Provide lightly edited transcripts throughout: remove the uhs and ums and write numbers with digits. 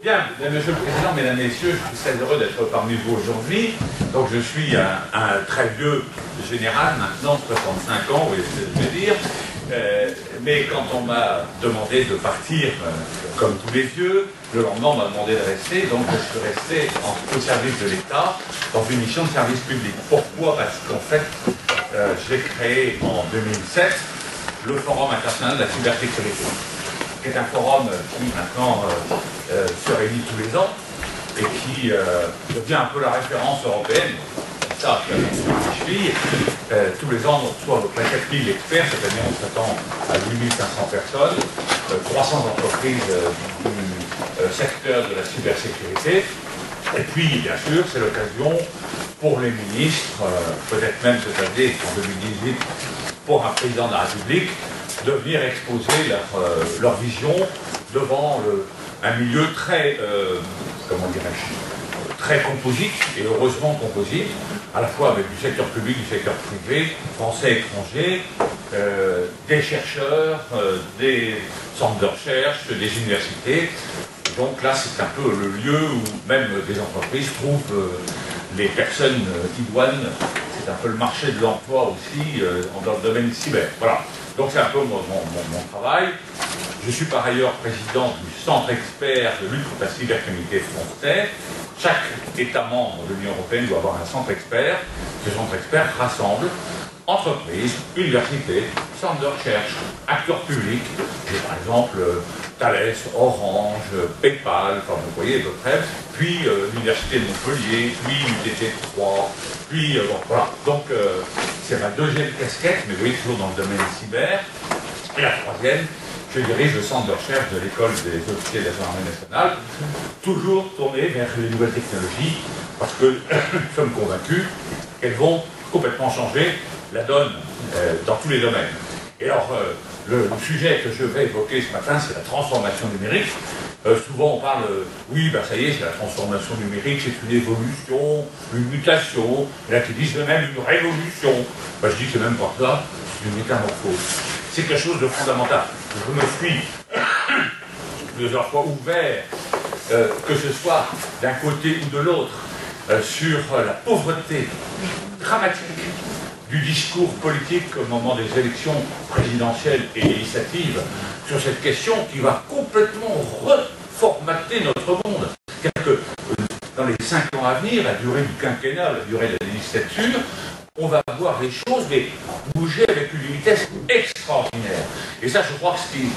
Bien, Monsieur le Président, Mesdames, Messieurs, je suis très heureux d'être parmi vous aujourd'hui. Donc je suis un très vieux général, maintenant 65 ans, vous voyez ce que je veux dire. Mais quand on m'a demandé de partir, comme tous les vieux, le lendemain on m'a demandé de rester, donc je suis resté au service de l'État, dans une mission de service public. Pourquoi? Parce qu'en fait, j'ai créé en 2007 le Forum international de la cybersécurité, qui est un forum qui maintenant se réunit tous les ans et qui devient un peu la référence européenne. Ça, je suis tous les ans, on reçoit à peu près 4000 experts. Cette année, on s'attend à 8500 personnes, 300 entreprises du secteur de la cybersécurité. Et puis, bien sûr, c'est l'occasion pour les ministres, peut-être même cette année, en 2018, pour un président de la République, de venir exposer leur vision devant un milieu très, comment dirais-je, très composite, et heureusement composite, à la fois avec du secteur public, du secteur privé, français, étranger, des chercheurs, des centres de recherche, des universités. Donc là, c'est un peu le lieu où même des entreprises trouvent les personnes idoines. C'est un peu le marché de l'emploi aussi dans le domaine cyber. Voilà. Donc c'est un peu mon travail. Je suis par ailleurs président du Centre expert de lutte contre la cybercriminalité français. Chaque État membre de l'Union européenne doit avoir un centre expert. Ce centre expert rassemble entreprises, universités, centres de recherche, acteurs publics. J'ai par exemple Thales, Orange, PayPal, enfin vous voyez à peu près, puis l'Université de Montpellier, puis l'UTT 3, puis bon, voilà. Donc c'est ma deuxième casquette, mais vous voyez toujours dans le domaine cyber. Et la troisième, je dirige le centre de recherche de l'école des officiers de la gendarmerie nationale, toujours tourné vers les nouvelles technologies, parce que nous sommes convaincus qu'elles vont complètement changer la donne dans tous les domaines. Et alors, le sujet que je vais évoquer ce matin, c'est la transformation numérique. Souvent on parle, oui, ben ça y est, c'est la transformation numérique, c'est une évolution, une mutation, et là qui disent même une révolution. Ben, je dis que c'est même pas ça, c'est une métamorphose. C'est quelque chose de fondamental. Je me suis plusieurs fois ouvert, que ce soit d'un côté ou de l'autre, sur la pauvreté dramatique du discours politique au moment des élections présidentielles et législatives sur cette question qui va complètement reformater notre monde. C'est-à-dire que dans les 5 ans à venir, la durée du quinquennat, la durée de la législature, on va voir les choses mais bouger avec une vitesse extraordinaire. Et ça, je crois que ce qui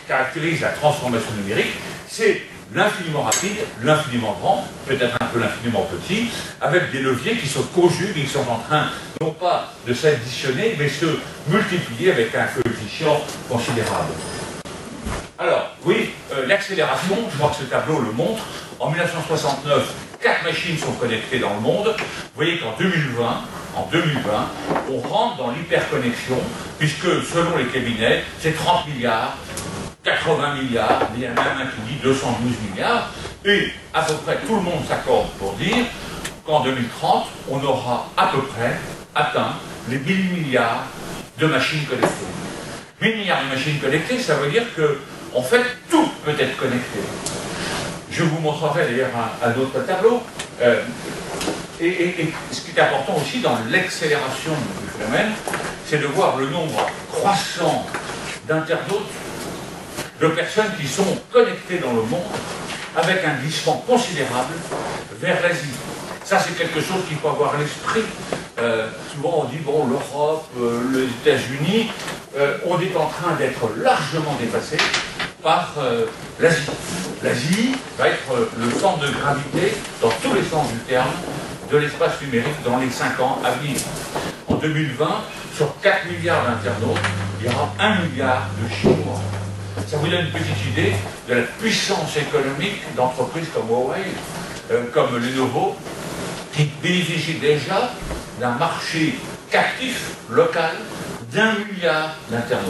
caractérise la transformation numérique, c'est l'infiniment rapide, l'infiniment grand, peut-être un peu l'infiniment petit, avec des leviers qui se conjuguent et qui sont en train, non pas de s'additionner, mais se multiplier avec un coefficient considérable. Alors, oui, l'accélération, je crois que ce tableau le montre. En 1969, 4 machines sont connectées dans le monde. Vous voyez qu'en 2020, on rentre dans l'hyperconnexion, puisque selon les cabinets, c'est 30 milliards, 80 milliards, il y en a même un qui dit 212 milliards, et à peu près tout le monde s'accorde pour dire qu'en 2030, on aura à peu près atteint les 1000 milliards de machines connectées. 1000 milliards de machines connectées, ça veut dire que, en fait, tout peut être connecté. Je vous montrerai d'ailleurs un autre tableau. Et ce qui est important aussi dans l'accélération du phénomène, c'est de voir le nombre croissant d'internautes, de personnes qui sont connectées dans le monde avec un glissement considérable vers l'Asie. Ça, c'est quelque chose qu'il faut avoir à l'esprit. Souvent, on dit, bon, l'Europe, les États-Unis, on est en train d'être largement dépassé par l'Asie. L'Asie va être le centre de gravité, dans tous les sens du terme, de l'espace numérique dans les 5 ans à venir. En 2020, sur 4 milliards d'internautes, il y aura 1 milliard de Chinois. Ça vous donne une petite idée de la puissance économique d'entreprises comme Huawei, comme Lenovo, qui bénéficient déjà d'un marché captif local d'1 milliard d'internautes.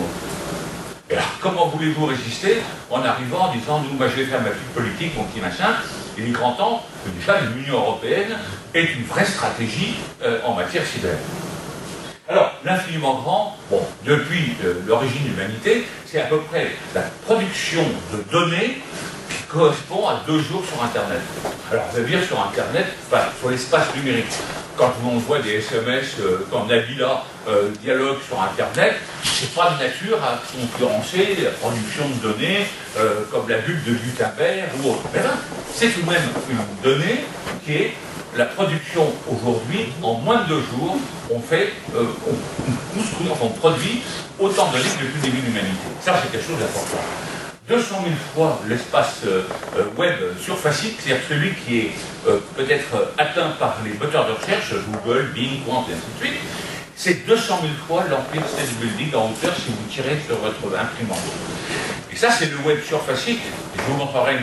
Et alors, comment voulez-vous résister en arrivant en disant, nous, moi, je vais faire ma petite politique, mon petit machin, il est grand temps que déjà l'Union européenne ait une vraie stratégie en matière cyber. Alors, l'infiniment grand, bon, depuis l'origine de l'humanité, c'est à peu près la production de données qui correspond à 2 jours sur Internet. Alors, ça veut dire sur Internet, enfin, sur l'espace numérique. Quand on voit des SMS, quand Nabila dialogue sur Internet, c'est pas de nature à concurrencer la production de données comme la bulle de Gutenberg ou autre. Mais là, c'est tout de même une donnée qui est la production aujourd'hui, en moins de 2 jours, on construit, enfin, on produit autant de données que depuis le début de l'humanité. Ça, c'est quelque chose d'important. 200 000 fois l'espace web surfacique, c'est-à-dire celui qui est peut-être atteint par les moteurs de recherche, Google, Bing, Quant, et ainsi de suite, c'est 200 000 fois l'Empire State Building en hauteur si vous tirez sur votre imprimante. Et ça, c'est le web surfacique. Je vous montrerai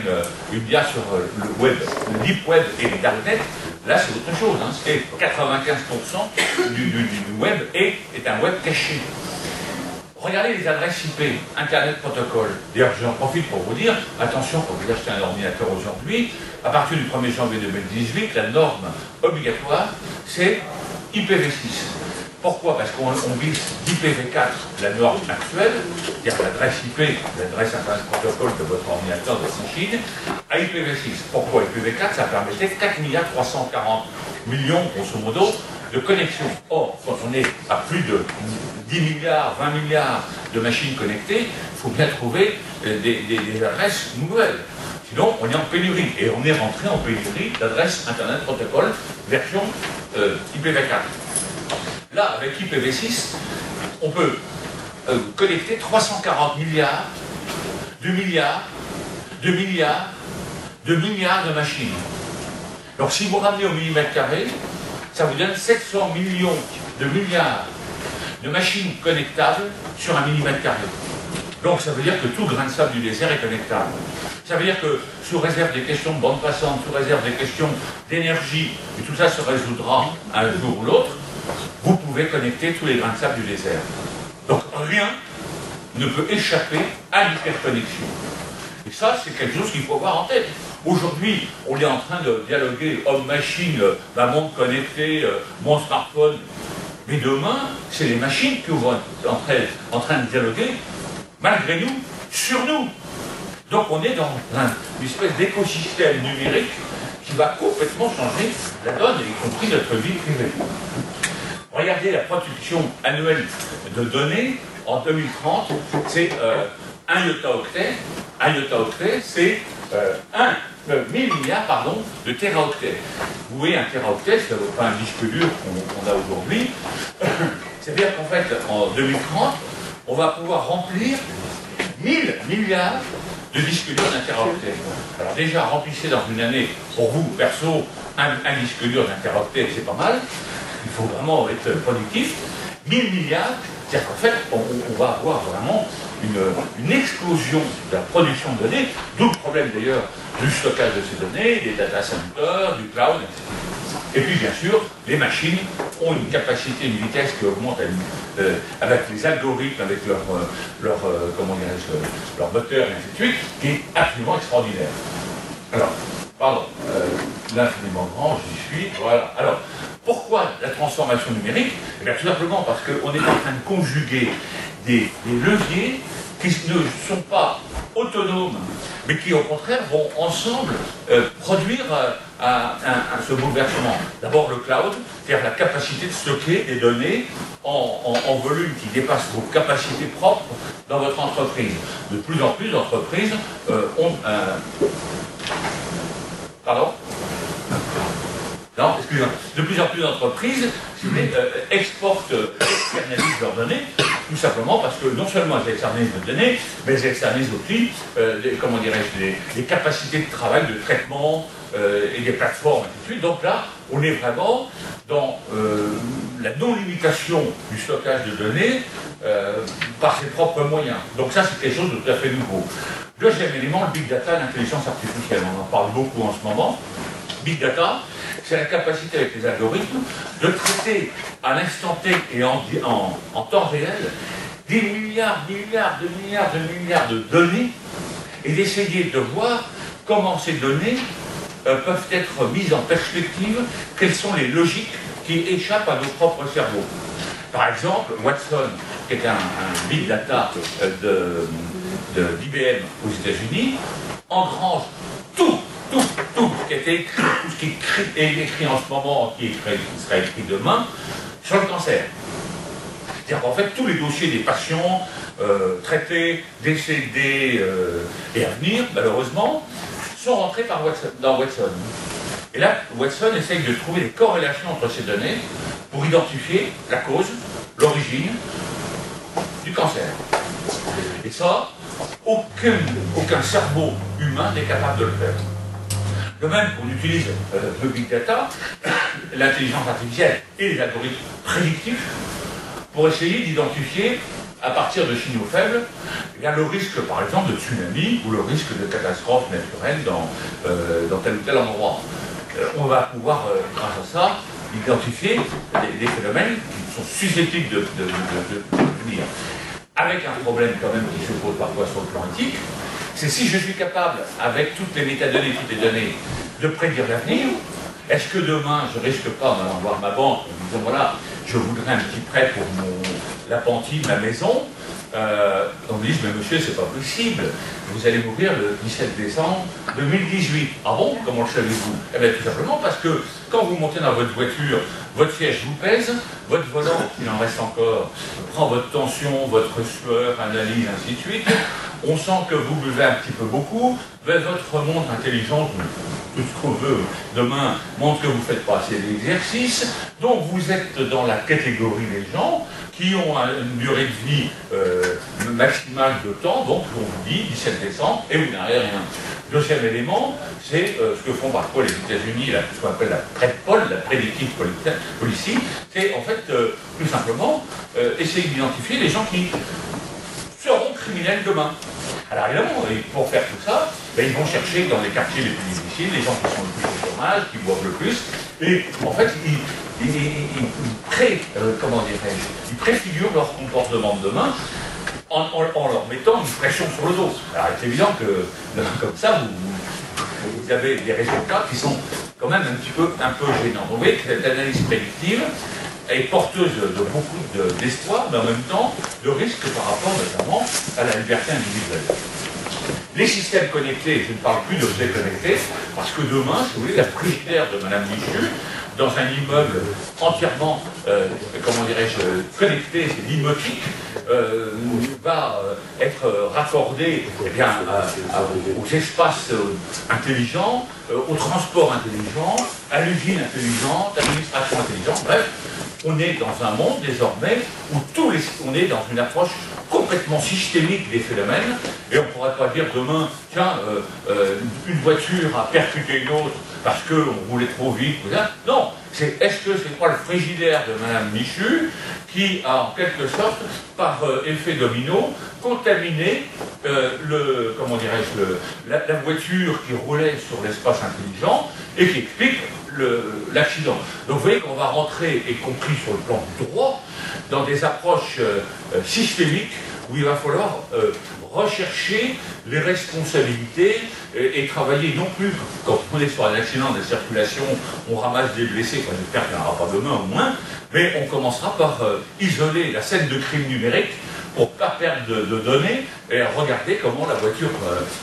une dia sur le web, le deep web et le darknet. Là, c'est autre chose. Hein. C'est 95% du web est un web caché. Regardez les adresses IP, Internet Protocol. D'ailleurs, j'en profite pour vous dire, attention, quand vous achetez un ordinateur aujourd'hui, à partir du 1er janvier 2018, la norme obligatoire, c'est IPv6. Pourquoi? Parce qu'on vise d'IPv4, la norme actuelle, c'est-à-dire l'adresse IP, l'adresse Internet Protocol de votre ordinateur de Chine, à IPv6. Pourquoi IPv4? Ça permettait 4,340 milliards, grosso modo, de connexions. Or, quand on est à plus de 10 milliards, 20 milliards de machines connectées, il faut bien trouver des adresses nouvelles. Sinon, on est en pénurie. Et on est rentré en pénurie d'adresses Internet Protocol version IPv4. Là, avec IPv6, on peut connecter 340 milliards de machines. Alors, si vous ramenez au millimètre carré, ça vous donne 700 millions de milliards de machines connectables sur un millimètre carré. Donc ça veut dire que tout grain de sable du désert est connectable. Ça veut dire que sous réserve des questions de bande passante, sous réserve des questions d'énergie, et tout ça se résoudra un jour ou l'autre, vous pouvez connecter tous les grains de sable du désert. Donc rien ne peut échapper à l'hyperconnexion. Et ça, c'est quelque chose qu'il faut avoir en tête. Aujourd'hui, on est en train de dialoguer homme-machine, ma montre connectée, mon smartphone. Mais demain, c'est les machines qui vont être en train de dialoguer, malgré nous, sur nous. Donc on est dans une espèce d'écosystème numérique qui va complètement changer la donne, y compris notre vie privée. Regardez la production annuelle de données en 2030, c'est 1 iota-octet. 1 iota-octet, c'est 1000 milliards de téraoctets. Vous voyez, un téraoctet, ça ne vaut pas un disque dur qu'on a aujourd'hui. C'est-à-dire qu'en fait, en 2030, on va pouvoir remplir 1000 milliards de disques durs d'un téraoctet. Alors déjà, remplissez dans une année, pour vous, perso, un disque dur d'un téraoctet, c'est pas mal. Il faut vraiment être productif. 1000 milliards, c'est-à-dire qu'en fait, on va avoir vraiment une explosion de la production de données, d'où le problème d'ailleurs du stockage de ces données, des data centers, du cloud, etc. Et puis bien sûr, les machines ont une capacité, une vitesse qui augmente avec les algorithmes, avec leur moteur, et ainsi de suite, qui est absolument extraordinaire. Alors, pardon, l'infiniment grand, j'y suis, voilà. Alors, pourquoi la transformation numérique? Eh bien, tout simplement parce qu'on est en train de conjuguer des leviers qui ne sont pas autonomes, mais qui au contraire vont ensemble produire ce bouleversement. D'abord le cloud, c'est-à-dire la capacité de stocker des données en volume qui dépasse vos capacités propres dans votre entreprise. De plus en plus d'entreprises ont Pardon? Non, excusez-moi. De plus en plus d'entreprises exportent, externalisent leurs données, tout simplement parce que non seulement elles externalisent les données, mais elles externalisent aussi, les capacités de travail, de traitement et des plateformes, et ainsi de suite. Donc là, on est vraiment dans la non-limitation du stockage de données par ses propres moyens. Donc ça, c'est quelque chose de tout à fait nouveau. Deuxième élément, le big data, l'intelligence artificielle. On en parle beaucoup en ce moment. Big data, c'est la capacité avec les algorithmes de traiter à l'instant T et en temps réel des milliards de données et d'essayer de voir comment ces données peuvent être mises en perspective, quelles sont les logiques qui échappent à nos propres cerveaux. Par exemple, Watson, qui est un big data d'IBM aux États-Unis, engrange qui a été écrit, tout ce qui est écrit en ce moment, qui sera écrit demain, sur le cancer. C'est-à-dire qu'en fait, tous les dossiers des patients traités, décédés et à venir, malheureusement, sont rentrés dans Watson. Et là, Watson essaye de trouver des corrélations entre ces données pour identifier la cause, l'origine du cancer. Et ça, aucun cerveau humain n'est capable de le faire. De même qu'on utilise le big data, l'intelligence artificielle et les algorithmes prédictifs pour essayer d'identifier, à partir de signaux faibles, le risque, par exemple, de tsunami ou le risque de catastrophe naturelle dans tel ou tel endroit. On va pouvoir, grâce à ça, identifier des phénomènes qui sont susceptibles de venir. Avec un problème quand même qui se pose parfois sur le plan éthique, c'est si je suis capable, avec toutes les métadonnées, toutes les données, de prédire l'avenir, est-ce que demain, je risque pas, en allant voir ma banque, en disant voilà, je voudrais un petit prêt pour l'appentis de ma maison, on me dit mais monsieur, c'est pas possible, vous allez mourir le 17 décembre 2018. Ah bon? Comment le savez-vous? Eh bien tout simplement parce que quand vous montez dans votre voiture, votre siège vous pèse, votre volant, il en reste encore, prend votre tension, votre sueur, analyse, ainsi de suite. On sent que vous buvez un petit peu beaucoup, votre montre intelligente, tout ce qu'on veut, demain, montre que vous ne faites pas assez d'exercice, donc vous êtes dans la catégorie des gens qui ont une durée de vie maximale de temps, donc on vous dit 17 décembre, et vous n'avez rien. Deuxième élément, c'est ce que font parfois les États-Unis, ce qu'on appelle la PredPol, la Predictive Policy, c'est en fait tout simplement essayer d'identifier les gens qui seront criminels demain. Alors évidemment, pour faire tout ça, ben, ils vont chercher dans les quartiers les plus difficiles, les gens qui sont le plus au chômage, qui boivent le plus, et en fait, ils préfigurent leur comportement de demain en leur mettant une pression sur le dos. Alors c'est évident que comme ça, vous avez des résultats qui sont quand même un peu gênants. Vous voyez que cette analyse prédictive est porteuse de beaucoup d'espoir, mais en même temps de risques par rapport notamment à la liberté individuelle. Les systèmes connectés, je ne parle plus d'objets connectés, parce que demain, si vous voulez, la frigidaire de Madame Michu, dans un immeuble entièrement, connecté, c'est limotique, va être raccordé aux espaces intelligents, au transport intelligent, à l'usine intelligente, à l'administration intelligente, bref, on est dans un monde désormais où on est dans une approche complètement systémique des phénomènes, et on ne pourrait pas dire demain, tiens, une voiture a percuté une autre parce qu'on roulait trop vite, non, est-ce que c'est pas le frigidaire de Madame Michu qui a en quelque sorte, par effet domino, contaminé la voiture qui roulait sur l'espace intelligent et qui explique l'accident. Donc vous voyez qu'on va rentrer, y compris sur le plan du droit, dans des approches systémiques où il va falloir rechercher les responsabilités et travailler non plus, quand on est sur un accident de circulation, on ramasse des blessés, enfin, j'espère qu'il n'y en aura pas demain au moins, mais on commencera par isoler la scène de crime numérique pour ne pas perdre de données et regarder comment la voiture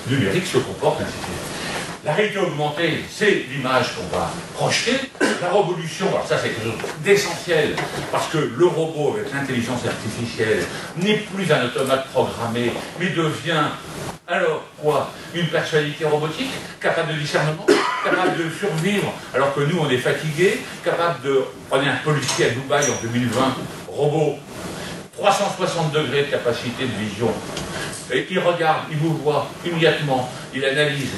numérique se comporte, ainsi de suite. La réalité augmentée, c'est l'image qu'on va projeter. La révolution, alors ça c'est quelque chose d'essentiel, parce que le robot avec l'intelligence artificielle n'est plus un automate programmé, mais devient, alors quoi, une personnalité robotique, capable de discernement, capable de survivre, alors que nous on est fatigués, capable de, prenez un policier à Dubaï en 2020, robot, 360 degrés de capacité de vision, et il regarde, il vous voit immédiatement, il analyse,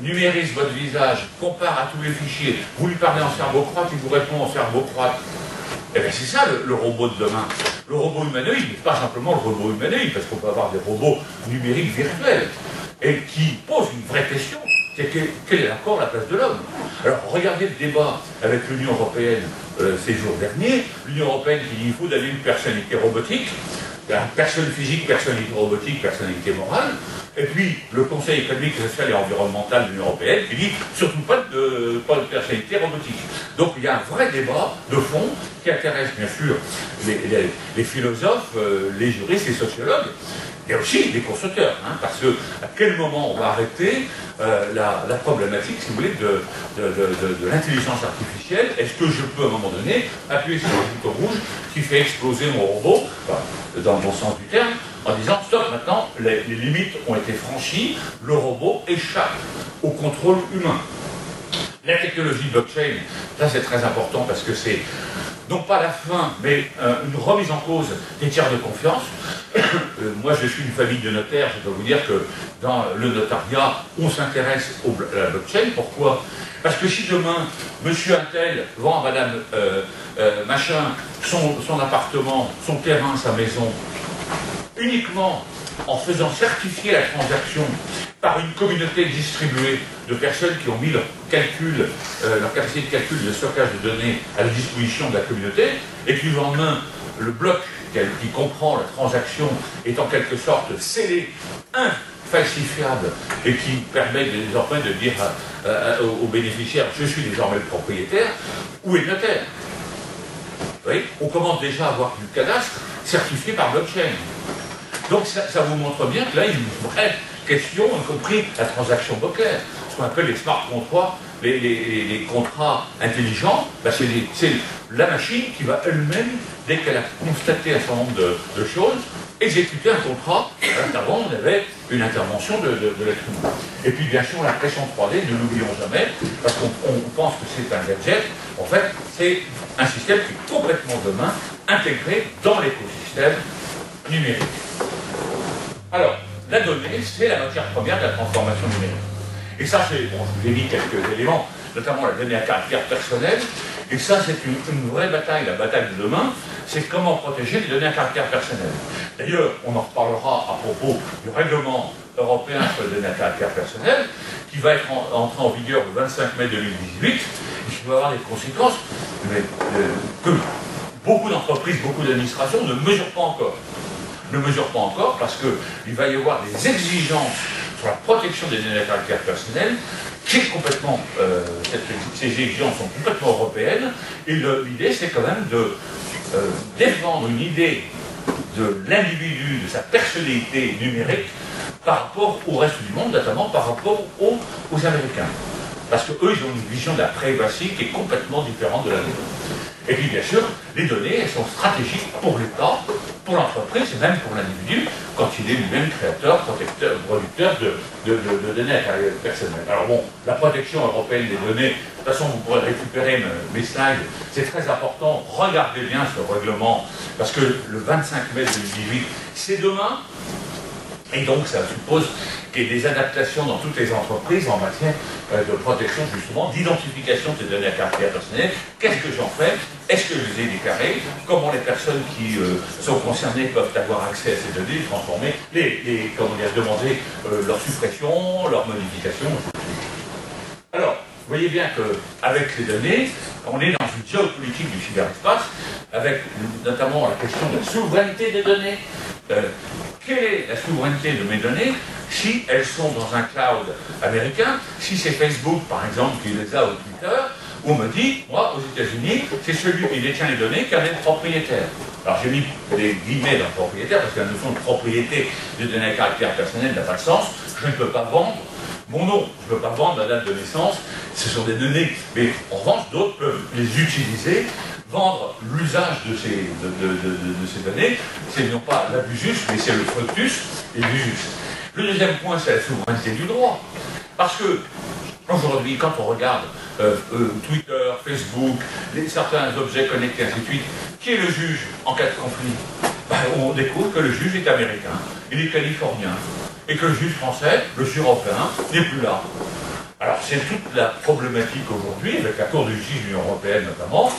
numérise votre visage, compare à tous les fichiers, vous lui parlez en cerveau-croate, il vous répond en cerveau-croate. Et bien c'est ça le robot de demain. Le robot humanoïde, mais pas simplement le robot humanoïde, parce qu'on peut avoir des robots numériques virtuels, et qui posent une vraie question, c'est quelle est encore la place de l'homme? Alors regardez le débat avec l'Union européenne ces jours derniers, l'Union européenne qui dit qu'il faut d'aller une personnalité robotique, personne physique, personnalité robotique, personnalité morale, et puis le Conseil économique, social et environnemental de l'Union européenne qui dit surtout pas de personnalité robotique. Donc il y a un vrai débat de fond qui intéresse bien sûr les philosophes, les juristes, les sociologues, Il y a aussi des constructeurs, hein, parce que à quel moment on va arrêter la problématique, si vous voulez, de l'intelligence artificielle? Est-ce que je peux, à un moment donné, appuyer sur le bouton rouge qui fait exploser mon robot, enfin, dans le bon sens du terme, en disant stop, maintenant, les limites ont été franchies, le robot échappe au contrôle humain. La technologie blockchain, ça c'est très important parce que c'est non pas la fin, mais une remise en cause des tiers de confiance. Moi, je suis une famille de notaires, je dois vous dire que dans le notariat, on s'intéresse à la blockchain. Pourquoi? Parce que si demain, monsieur Untel vend à madame machin son appartement, son terrain, sa maison, uniquement en faisant certifier la transaction par une communauté distribuée de personnes qui ont mis leur capacité de calcul, de stockage de données à la disposition de la communauté, et que du lendemain, le bloc qui comprend la transaction est en quelque sorte scellé, infalsifiable, et qui permet désormais de dire aux bénéficiaires « je suis désormais le propriétaire », où est le notaire? Vous voyez, on commence déjà à avoir du cadastre certifié par blockchain. Donc ça vous montre bien que là, il y a une vraie question, y compris la transaction bancaire. Ce qu'on appelle les smart contracts, les contrats intelligents, ben c'est la machine qui va elle-même, dès qu'elle a constaté un certain nombre de choses, exécuter un contrat. Avant, on avait une intervention de l'être humain. Et puis, bien sûr, l'impression 3D, ne l'oublions jamais, parce qu'on pense que c'est un gadget. En fait, c'est un système qui est complètement demain intégré dans l'écosystème numérique. Alors, la donnée, c'est la matière première de la transformation numérique. Et ça, c'est, bon, je vous ai mis quelques éléments, notamment la donnée à caractère personnel. Et ça, c'est une vraie bataille, la bataille de demain, c'est comment protéger les données à caractère personnel. D'ailleurs, on en reparlera à propos du règlement européen sur les données à caractère personnel, qui va être entré en vigueur le 25 mai 2018, et qui va avoir des conséquences que beaucoup d'entreprises, beaucoup d'administrations ne mesurent pas encore. Ne mesurent pas encore parce qu'il va y avoir des exigences sur la protection des données à caractère personnel qui est complètement, ces exigences sont complètement européennes, et l'idée c'est quand même de défendre une idée de l'individu, de sa personnalité numérique par rapport au reste du monde, notamment par rapport aux Américains. Parce qu'eux, ils ont une vision de la privacy qui est complètement différente de la nôtre. Et puis bien sûr, les données, elles sont stratégiques pour l'État, pour l'entreprise et même pour l'individu, quand il est lui-même créateur, protecteur, producteur de données à caractère personnel. Alors bon, la protection européenne des données, de toute façon vous pourrez récupérer mes slides, c'est très important, regardez bien ce règlement, parce que le 25 mai 2018, c'est demain, et donc ça suppose qu'il y ait des adaptations dans toutes les entreprises en matière de protection justement, d'identification de ces données à caractère personnel. Qu'est-ce que j'en fais? Est-ce que je les ai déclarées? Comment les personnes qui sont concernées peuvent avoir accès à ces données, transformer, demander leur suppression, leur modification, etc. Alors, vous voyez bien qu'avec les données, on est dans une géopolitique du cyberespace, avec notamment la question de la souveraineté des données. Quelle est la souveraineté de mes données si elles sont dans un cloud américain, si c'est Facebook par exemple qui les a, ou Twitter, où on me dit, moi aux États-Unis, c'est celui qui détient les données qui en est le propriétaire. Alors j'ai mis des guillemets dans le propriétaire parce que la notion de propriété des données à caractère personnel n'a pas de sens. Je ne peux pas vendre mon nom, je ne peux pas vendre la date de naissance, ce sont des données, mais en revanche d'autres peuvent les utiliser, vendre l'usage de ces données, c'est non pas l'abusus, mais c'est le fructus et l'usus. Le deuxième point, c'est la souveraineté du droit. Parce que, aujourd'hui, quand on regarde Twitter, Facebook, certains objets connectés, ainsi de suite, qui est le juge en cas de conflit? On découvre que le juge est américain, il est californien, et que le juge français, le juge européen, n'est plus là. Alors c'est toute la problématique aujourd'hui, avec la Cour de justice de l'Union européenne notamment,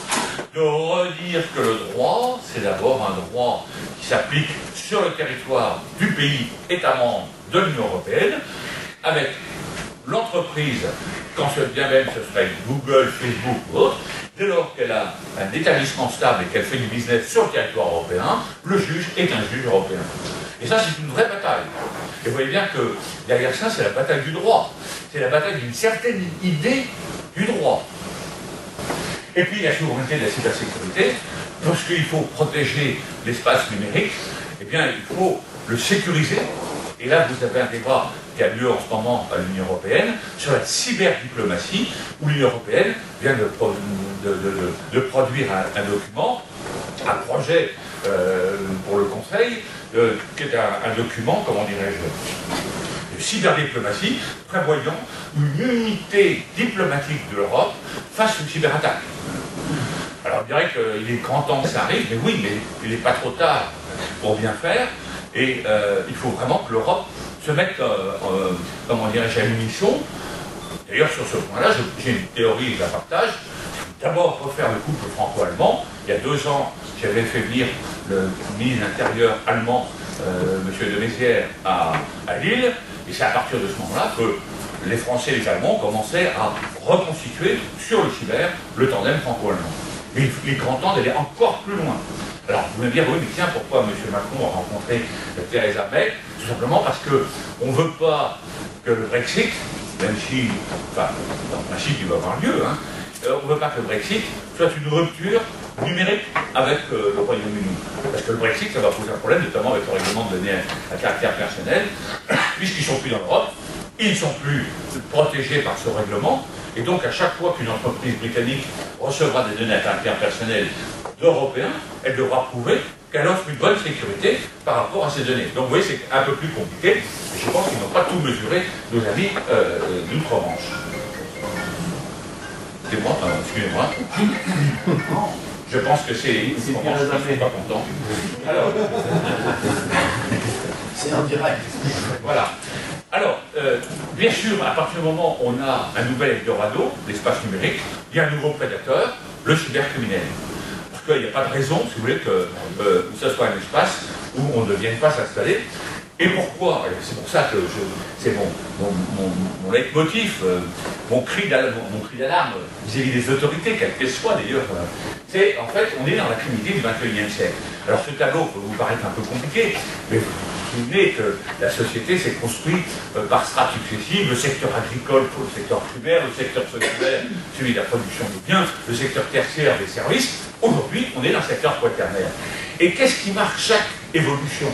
de redire que le droit, c'est d'abord un droit qui s'applique sur le territoire du pays État membre de l'Union européenne, avec l'entreprise, quand bien même ce serait Google, Facebook ou autre, dès lors qu'elle a un établissement stable et qu'elle fait du business sur le territoire européen, le juge est un juge européen. Et ça, c'est une vraie bataille. Et vous voyez bien que derrière ça, c'est la bataille du droit. C'est la bataille d'une certaine idée du droit. Et puis la souveraineté de la cybersécurité, lorsqu'il faut protéger l'espace numérique, eh bien il faut le sécuriser. Et là, vous avez un débat qui a lieu en ce moment à l'Union européenne sur la cyberdiplomatie, où l'Union européenne vient de produire un document, un projet pour le Conseil, qui est un document, comment dirais-je, de cyberdiplomatie, prévoyant une unité diplomatique de l'Europe face aux cyberattaques. Alors, je dirais qu'il est grand temps que ça arrive, mais oui, mais il n'est pas trop tard pour bien faire. Et il faut vraiment que l'Europe se mette, comment dirais-je, à l'unisson. D'ailleurs, sur ce point-là, j'ai une théorie, je la partage. D'abord, refaire le couple franco-allemand. Il y a 2 ans, j'avais fait venir le ministre de l'Intérieur allemand, M. de Maizière, à Lille. Et c'est à partir de ce moment-là que les Français et les Allemands commençaient à reconstituer sur le cyber le tandem franco-allemand. Mais il est grand temps d'aller encore plus loin. Alors, vous allez me dire, oui, mais tiens, pourquoi M. Macron a rencontré Theresa May? Tout simplement parce qu'on ne veut pas que le Brexit, même si, enfin, dans le principe, il va avoir lieu, hein, on ne veut pas que le Brexit soit une rupture numérique avec le Royaume-Uni. Parce que le Brexit, ça va poser un problème, notamment avec le règlement de données à caractère personnel, puisqu'ils ne sont plus dans l'Europe, ils ne sont plus protégés par ce règlement, et donc à chaque fois qu'une entreprise britannique recevra des données à caractère personnel d'Européens, elle devra prouver qu'elle offre une bonne sécurité par rapport à ces données. Donc vous voyez, c'est un peu plus compliqué, et je pense qu'ils n'ont pas tout mesuré, nos amis d'outre-Manche. Excusez-moi. Je pense que c'est ils ne sont pas contents. Alors, c'est en direct. Voilà. Alors, bien sûr, à partir du moment où on a un nouvel Eldorado, l'espace numérique, il y a un nouveau prédateur, le cybercriminel. Parce qu'il n'y a pas de raison, si vous voulez, que ce soit un espace où on ne vienne pas s'installer. Et pourquoi? C'est pour ça que c'est mon leitmotiv, mon cri d'alarme vis-à-vis des autorités, quelles qu'elles soient d'ailleurs. C'est, en fait, on est dans la criminalité du XXIe siècle. Alors ce tableau peut vous paraître un peu compliqué, mais vous vous souvenez que la société s'est construite par strates successives, le secteur agricole pour le secteur primaire, le secteur secondaire, celui de la production de biens, le secteur tertiaire des services. Aujourd'hui, on est dans le secteur quaternaire. Et qu'est-ce qui marque chaque évolution?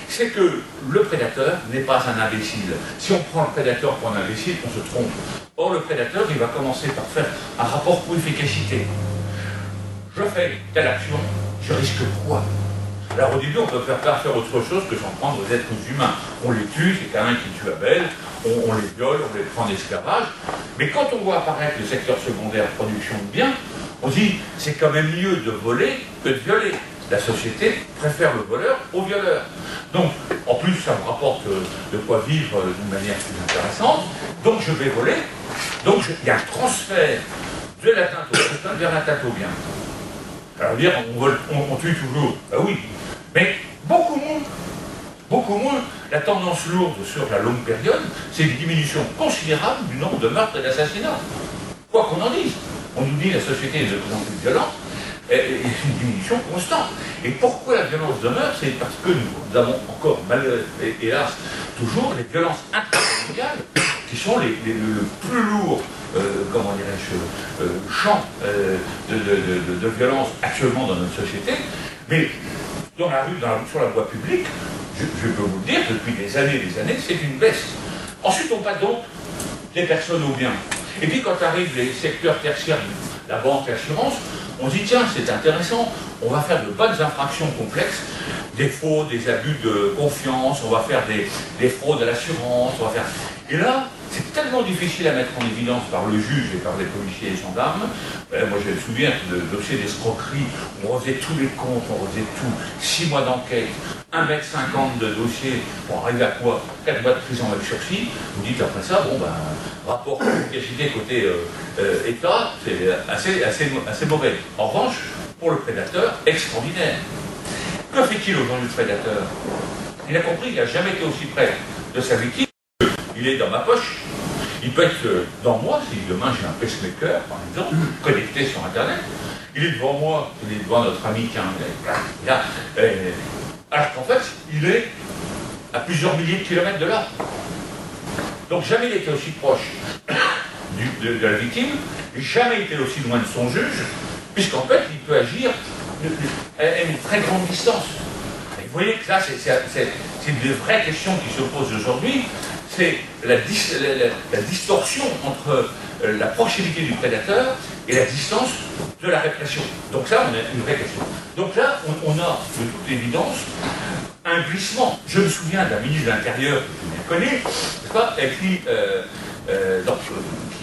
C'est que le prédateur n'est pas un imbécile. Si on prend le prédateur pour un imbécile, on se trompe. Or, le prédateur, il va commencer par faire un rapport coût-efficacité. Je fais telle action, je risque quoi? Alors au début, on peut pas faire autre chose que s'en prendre aux êtres humains. On les tue, c'est Caïn qui tue Abel, on les viole, on les prend en esclavage. Mais quand on voit apparaître le secteur secondaire production de biens, on dit c'est quand même mieux de voler que de violer. La société préfère le voleur au violeur. Donc, en plus, ça me rapporte de quoi vivre d'une manière plus intéressante. Donc, je vais voler. Donc, il y a un transfert de l'atteinte au bien vers l'atteinte au bien. Alors, dire, on tue toujours. Ben oui. Mais beaucoup moins. La tendance lourde sur la longue période, c'est une diminution considérable du nombre de meurtres et d'assassinats. Quoi qu'on en dise. On nous dit que la société est de plus en plus violente. Et une diminution constante. Et pourquoi la violence demeure? C'est parce que nous avons encore, hélas, toujours les violences intrafamiliales qui sont le plus lourd, comment dirais-je, champ de violence actuellement dans notre société. Mais dans la rue, sur la voie publique, je peux vous le dire, depuis des années, c'est une baisse. Ensuite, on passe donc des personnes aux biens. Et puis quand arrivent les secteurs tertiaires, la banque, l'assurance, on se dit tiens, c'est intéressant, on va faire de bonnes infractions complexes, des faux, des abus de confiance, on va faire des fraudes à l'assurance, on va faire... Et là, c'est tellement difficile à mettre en évidence par le juge et par les policiers et les gendarmes. Moi, je me souviens de dossiers d'escroquerie, on refaisait tous les comptes, on refaisait tout, 6 mois d'enquête, 1,50 m de dossier, pour arriver à quoi? 4 mois de prison avec sursis. Vous dites après ça, bon ben, rapport efficacité côté État, c'est assez mauvais. En revanche, pour le prédateur, extraordinaire. Que fait-il aujourd'hui le prédateur? Il a compris qu'il n'a jamais été aussi près de sa victime. Il est dans ma poche. Il peut être dans moi, si demain j'ai un pacemaker, par exemple, connecté sur Internet. Il est devant moi, il est devant notre ami qui est là. Alors qu'en fait, il est à plusieurs milliers de kilomètres de là. Donc jamais il était aussi proche de la victime, jamais il était aussi loin de son juge, puisqu'en fait, il peut agir à une très grande distance. Et vous voyez que là, c'est une des vraies questions qui se posent aujourd'hui, c'est la distorsion entre la proximité du prédateur et la distance de la répression. Donc ça, on a une vraie question. Donc là, on a, de toute évidence, un glissement. Je me souviens d'un ministre de l'Intérieur que je bien connais, n'est-ce pas, et qui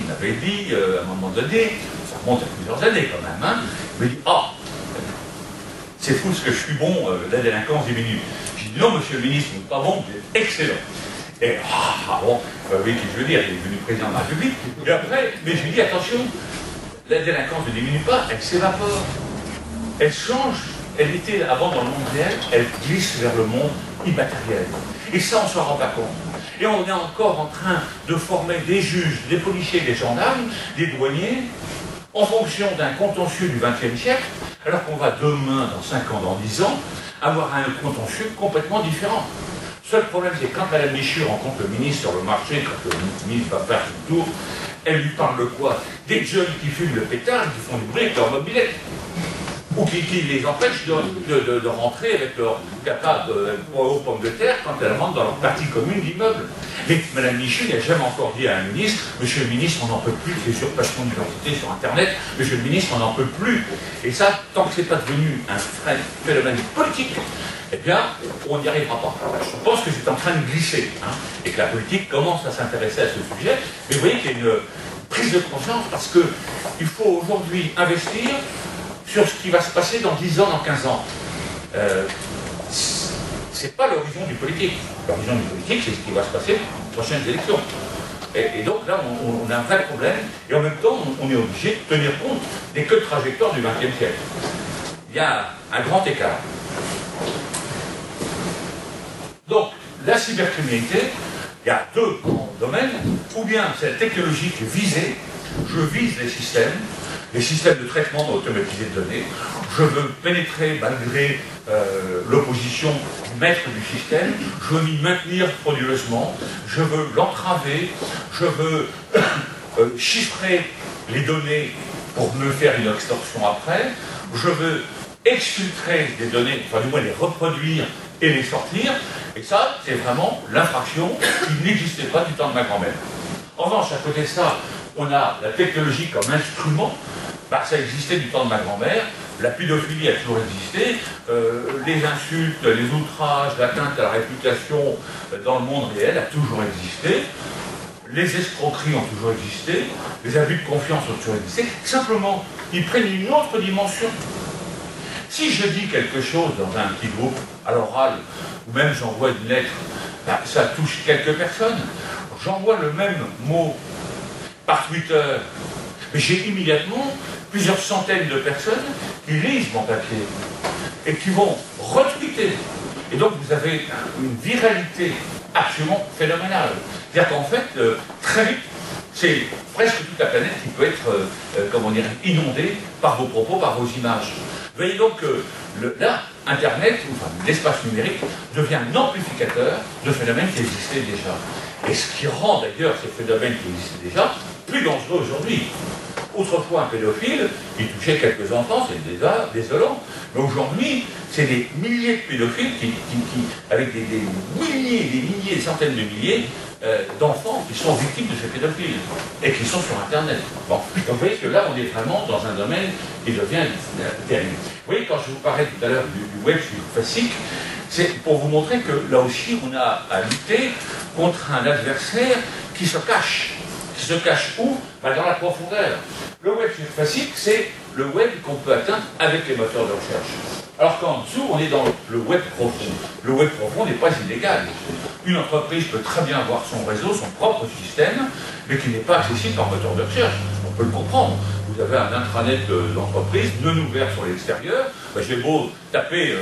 m'avait dit, à un moment donné, ça remonte à plusieurs années quand même, hein, il m'a dit « Ah, c'est fou ce que je suis bon, la délinquance diminue. » J'ai dit « Non, monsieur le ministre, vous n'êtes pas bon, vous êtes excellent. » Et bon, oui, je veux dire, il est devenu président de la République. Et après, mais je lui dis attention, la délinquance ne diminue pas, elle s'évapore. Elle change, elle était avant dans le monde réel, elle glisse vers le monde immatériel. Et ça, on ne s'en rend pas compte. Et on est encore en train de former des juges, des policiers, des gendarmes, des douaniers, en fonction d'un contentieux du XXe siècle, alors qu'on va demain, dans 5 ans, dans 10 ans, avoir un contentieux complètement différent. Le seul problème, c'est que quand Mme Michu rencontre le ministre sur le marché, quand le ministre va faire son tour, elle lui parle de quoi? Des jeunes qui fument le pétard, qui font du bruit avec leur mobilette. Ou qui les empêchent de rentrer avec leur capa aux pommes de terre quand elles rentrent dans leur partie commune d'immeuble. Mais Mme Michu n'a jamais encore dit à un ministre « Monsieur le ministre, on n'en peut plus de ces usurpations d'identité sur Internet. Monsieur le ministre, on n'en peut plus. » Et ça, tant que ce n'est pas devenu un phénomène politique, eh bien, on n'y arrivera pas. Je pense que c'est en train de glisser, hein, et que la politique commence à s'intéresser à ce sujet. Mais vous voyez qu'il y a une prise de conscience parce qu'il faut aujourd'hui investir sur ce qui va se passer dans 10 ans, dans 15 ans. C'est pas l'horizon du politique. L'horizon du politique, c'est ce qui va se passer aux prochaines élections. Et donc là, on a un vrai problème, et en même temps, on est obligé de tenir compte des queues de trajectoire du XXe siècle. Il y a un grand écart. Donc, la cybercriminalité, il y a deux grands domaines, ou bien c'est la technologie qui est visée, je vise les systèmes de traitement automatisé de données, je veux pénétrer malgré l'opposition du maître du système, je veux m'y maintenir frauduleusement, je veux l'entraver, je veux chiffrer les données pour me faire une extorsion après, je veux exfiltrer des données, enfin du moins les reproduire et les sortir, et ça, c'est vraiment l'infraction qui n'existait pas du temps de ma grand-mère. En revanche, à côté de ça, on a la technologie comme instrument, ça existait du temps de ma grand-mère, la pédophilie a toujours existé, les insultes, les outrages, l'atteinte à la réputation dans le monde réel a toujours existé, les escroqueries ont toujours existé, les abus de confiance ont toujours existé, simplement, ils prennent une autre dimension. Si je dis quelque chose dans un petit groupe, à l'oral, ou même j'envoie une lettre, ça touche quelques personnes. J'envoie le même mot par Twitter, mais j'ai immédiatement plusieurs centaines de personnes qui lisent mon papier et qui vont retweeter. Et donc vous avez une viralité absolument phénoménale. C'est-à-dire qu'en fait, très vite, c'est presque toute la planète qui peut être, comment dire, inondée par vos propos, par vos images. Vous voyez donc que là, Internet, enfin l'espace numérique, devient un amplificateur de phénomènes qui existaient déjà. Et ce qui rend d'ailleurs ces phénomènes qui existaient déjà plus dangereux aujourd'hui. Autrefois, un pédophile, il touchait quelques enfants, c'est déjà désolant. Mais aujourd'hui, c'est des milliers de pédophiles avec des milliers, des centaines de milliers d'enfants qui sont victimes de ces pédophiles et qui sont sur Internet. Bon, donc vous voyez que là, on est vraiment dans un domaine qui devient terrible. Vous voyez, quand je vous parlais tout à l'heure du web surfacique, c'est pour vous montrer que là aussi, on a à lutter contre un adversaire qui se cache. Qui se cache où? Dans la profondeur. Le web surfacique, c'est le web qu'on peut atteindre avec les moteurs de recherche. Alors qu'en dessous, on est dans le web profond. Le web profond n'est pas illégal. Une entreprise peut très bien avoir son réseau, son propre système, mais qui n'est pas accessible par moteur de recherche. On peut le comprendre. Vous avez un intranet d'entreprise non ouvert sur l'extérieur. J'ai beau taper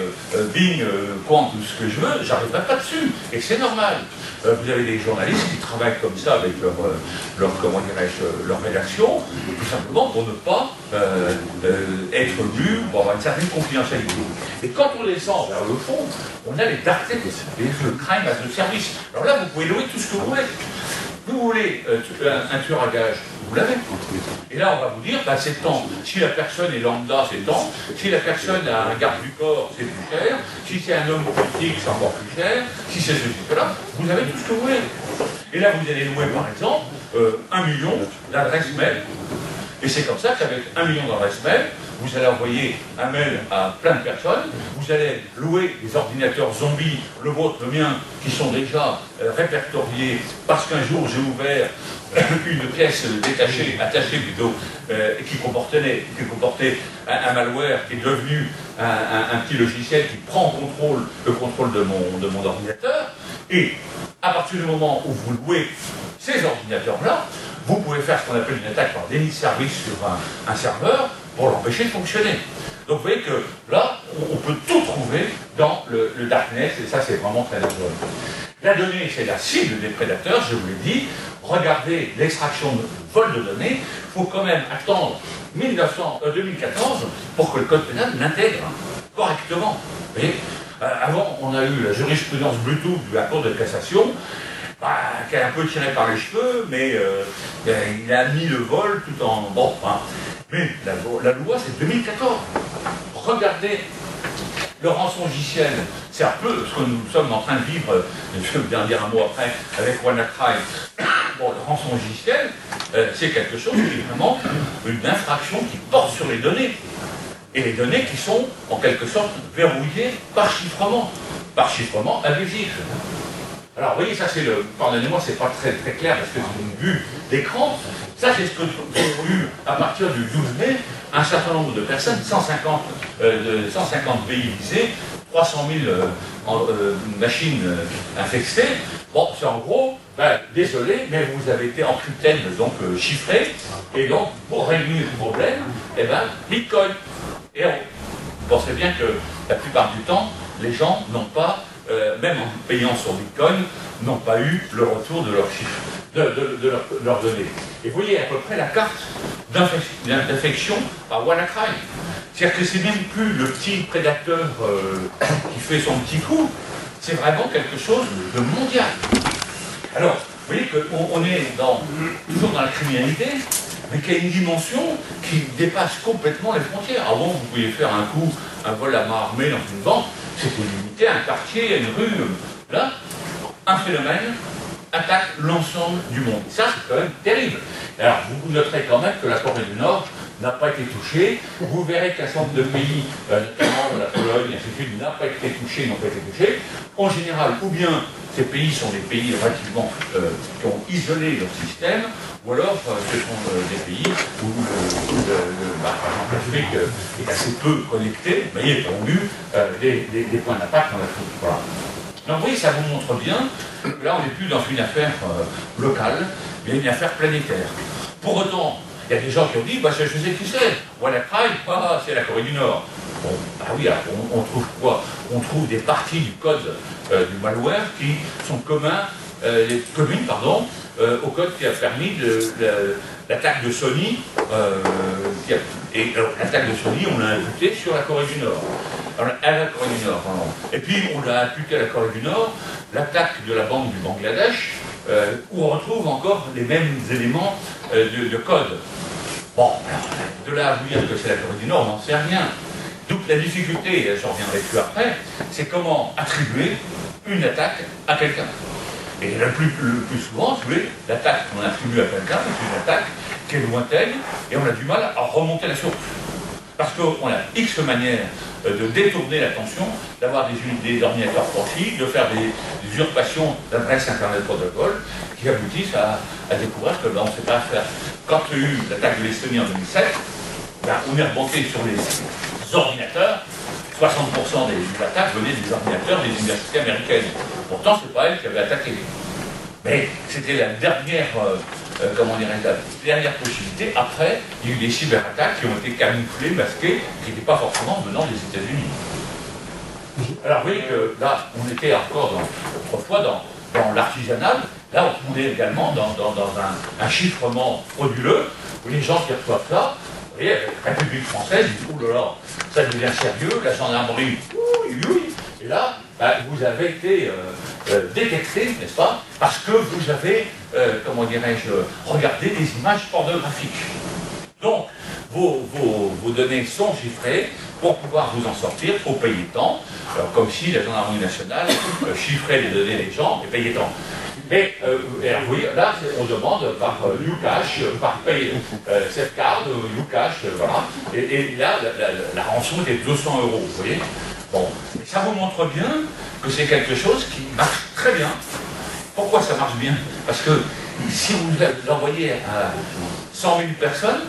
Bing, Quant, tout ce que je veux, j'arriverai pas dessus. Et c'est normal. Vous avez des journalistes qui travaillent comme ça avec comment dirais-je, leur rédaction, tout simplement pour ne pas être lus, pour avoir une certaine confidentialité. Et quand on descend vers le fond, on a les dark tech, le crime as a service. Alors là, vous pouvez louer tout ce que vous voulez. Vous voulez un tueur à gage, vous l'avez. Et là, on va vous dire, bah, c'est tant. Si la personne est lambda, c'est tant. Si la personne a un garde du corps, c'est plus cher. Si c'est un homme politique, c'est encore plus cher. Si c'est ceci, cela, vous avez tout ce que vous voulez. Et là, vous allez louer, par exemple, 1 million d'adresses mail. Et c'est comme ça qu'avec 1 million d'adresses mail, vous allez envoyer un mail à plein de personnes, vous allez louer des ordinateurs zombies, le vôtre, le mien, qui sont déjà répertoriés parce qu'un jour j'ai ouvert une pièce détachée, attachée plutôt, qui comportait un malware qui est devenu un petit logiciel qui prend le contrôle de mon ordinateur. Et à partir du moment où vous louez ces ordinateurs-là, vous pouvez faire ce qu'on appelle une attaque par déni de service sur un serveur pour l'empêcher de fonctionner. Donc vous voyez que là, on peut tout trouver dans le darknet, et ça c'est vraiment très dangereux. La donnée, c'est la cible des prédateurs, je vous l'ai dit. Regardez l'extraction de vol de données, il faut quand même attendre 2014 pour que le code pénal l'intègre correctement. Vous voyez, avant, on a eu la jurisprudence Bluetooth de la Cour de cassation, qui a un peu tiré par les cheveux, mais il a mis le vol tout en... Bon, mais la loi, c'est 2014. Regardez le rançongiciel, c'est un peu ce que nous sommes en train de vivre, je vais bien dire un mot après, avec WannaCry. Bon, le rançongiciel, c'est quelque chose qui est vraiment une infraction qui porte sur les données. Et les données qui sont, en quelque sorte, verrouillées par chiffrement abusif. Alors, vous voyez, ça c'est le... Pardonnez-moi, c'est pas très, très clair parce que c'est une vue d'écran. Ça, c'est ce que j'ai eu à partir du 12 mai, un certain nombre de personnes, 150 pays visés, 300 000 machines infectées. Bon, c'est en gros, désolé, mais vous avez été en cryptène, donc chiffré, et donc, pour régler le problème, Bitcoin. Et vous pensez bien que la plupart du temps, les gens n'ont pas, même en payant sur Bitcoin, n'ont pas eu le retour de leurs chiffres, de leurs données. Et vous voyez à peu près la carte d'infection par WannaCry. C'est-à-dire que c'est même plus le petit prédateur qui fait son petit coup, c'est vraiment quelque chose de mondial. Alors, vous voyez qu'on est toujours dans la criminalité, mais qu'il y a une dimension qui dépasse complètement les frontières. Avant, vous pouviez faire un vol à main armée dans une banque, c'était limité à un quartier, à une rue. Là, un phénomène attaque l'ensemble du monde. Et ça, c'est quand même terrible. Alors, vous noterez quand même que la Corée du Nord n'a pas été touchée. Vous verrez qu'un certain nombre de pays, notamment la Pologne, ainsi de suite, n'a pas été touché, n'ont pas été touchés. En général, ou bien ces pays sont des pays relativement qui ont isolé leur système, ou alors ce sont des pays où par exemple l'Afrique est assez peu connectée, mais ils ont eu des points d'impact dans l'Afrique. Voilà. Donc vous voyez, ça vous montre bien que là on n'est plus dans une affaire locale, mais une affaire planétaire. Pour autant, il y a des gens qui ont dit, je sais qui c'est, WannaCry, c'est la Corée du Nord. Bon, oui, alors, on trouve quoi? On trouve des parties du code du malware qui sont communes, au code qui a permis l'attaque de Sony. Et l'attaque de Sony, on l'a imputée sur la Corée du Nord. À la Corée du Nord, pardon. Et puis on l'a imputé à la Corée du Nord, l'attaque de la banque du Bangladesh, où on retrouve encore les mêmes éléments de code. Bon, alors, de là à vous dire que c'est la Corée du Nord, on n'en sait rien. Donc la difficulté, et j'en reviendrai plus après, c'est comment attribuer une attaque à quelqu'un. Et le plus souvent, vous voulez, l'attaque qu'on attribue à quelqu'un, c'est une attaque qui est lointaine, et on a du mal à remonter la source. Parce qu'on a X manières de détourner l'attention, d'avoir des ordinateurs proxy, de faire des usurpations d'adresses Internet Protocol, qui aboutissent à découvrir que on ne sait pas faire. Quand il y a eu l'attaque de l'Estonie en 2007, on est remonté sur les ordinateurs, 60% des attaques venaient des ordinateurs des universités américaines. Pourtant, ce n'est pas elles qui avaient attaqué. Mais c'était la dernière, la dernière possibilité. Après, il y a eu des cyberattaques qui ont été camouflées, masquées, qui n'étaient pas forcément venant des États-Unis. Alors, vous voyez que là, on était encore autrefois dans l'artisanal. Là, on est également dans un chiffrement frauduleux, où les gens qui reçoivent ça, vous voyez, la République française, ils disent, oh là là, ça devient sérieux, la gendarmerie, et là, vous avez été détecté, n'est-ce pas, parce que vous avez, comment dirais-je, regardé des images pornographiques. Donc, vos données sont chiffrées. Pour pouvoir vous en sortir, il faut payer tant. Alors, comme si la gendarmerie nationale chiffrait les données des gens et payait tant. Mais alors, vous voyez, là, on demande par YouCash, par Pay, cette carte, YouCash, voilà. Et là, la rançon était de 200 €, vous voyez. Bon, et ça vous montre bien que c'est quelque chose qui marche très bien. Pourquoi ça marche bien? Parce que si vous l'envoyez à 100 000 personnes,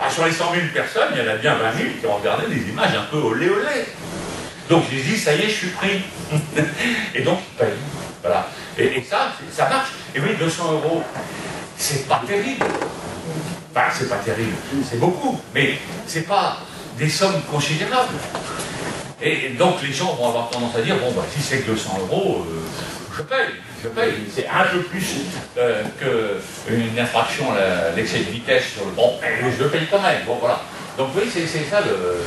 sur les 100 000 personnes, il y en a bien 20 000 qui ont regardé des images un peu olé olé. Donc j'ai dit, ça y est, je suis pris. Et donc ils payent. Voilà. Et ça marche. Et oui, 200 €, c'est pas terrible. Enfin, c'est pas terrible, c'est beaucoup, mais c'est pas des sommes considérables. Et donc les gens vont avoir tendance à dire, bon, bah, si c'est que 200 €, je paye. C'est un peu plus qu'une infraction à l'excès de vitesse sur le bon, mais je le paye quand même. Bon, voilà. Donc oui, c'est ça le.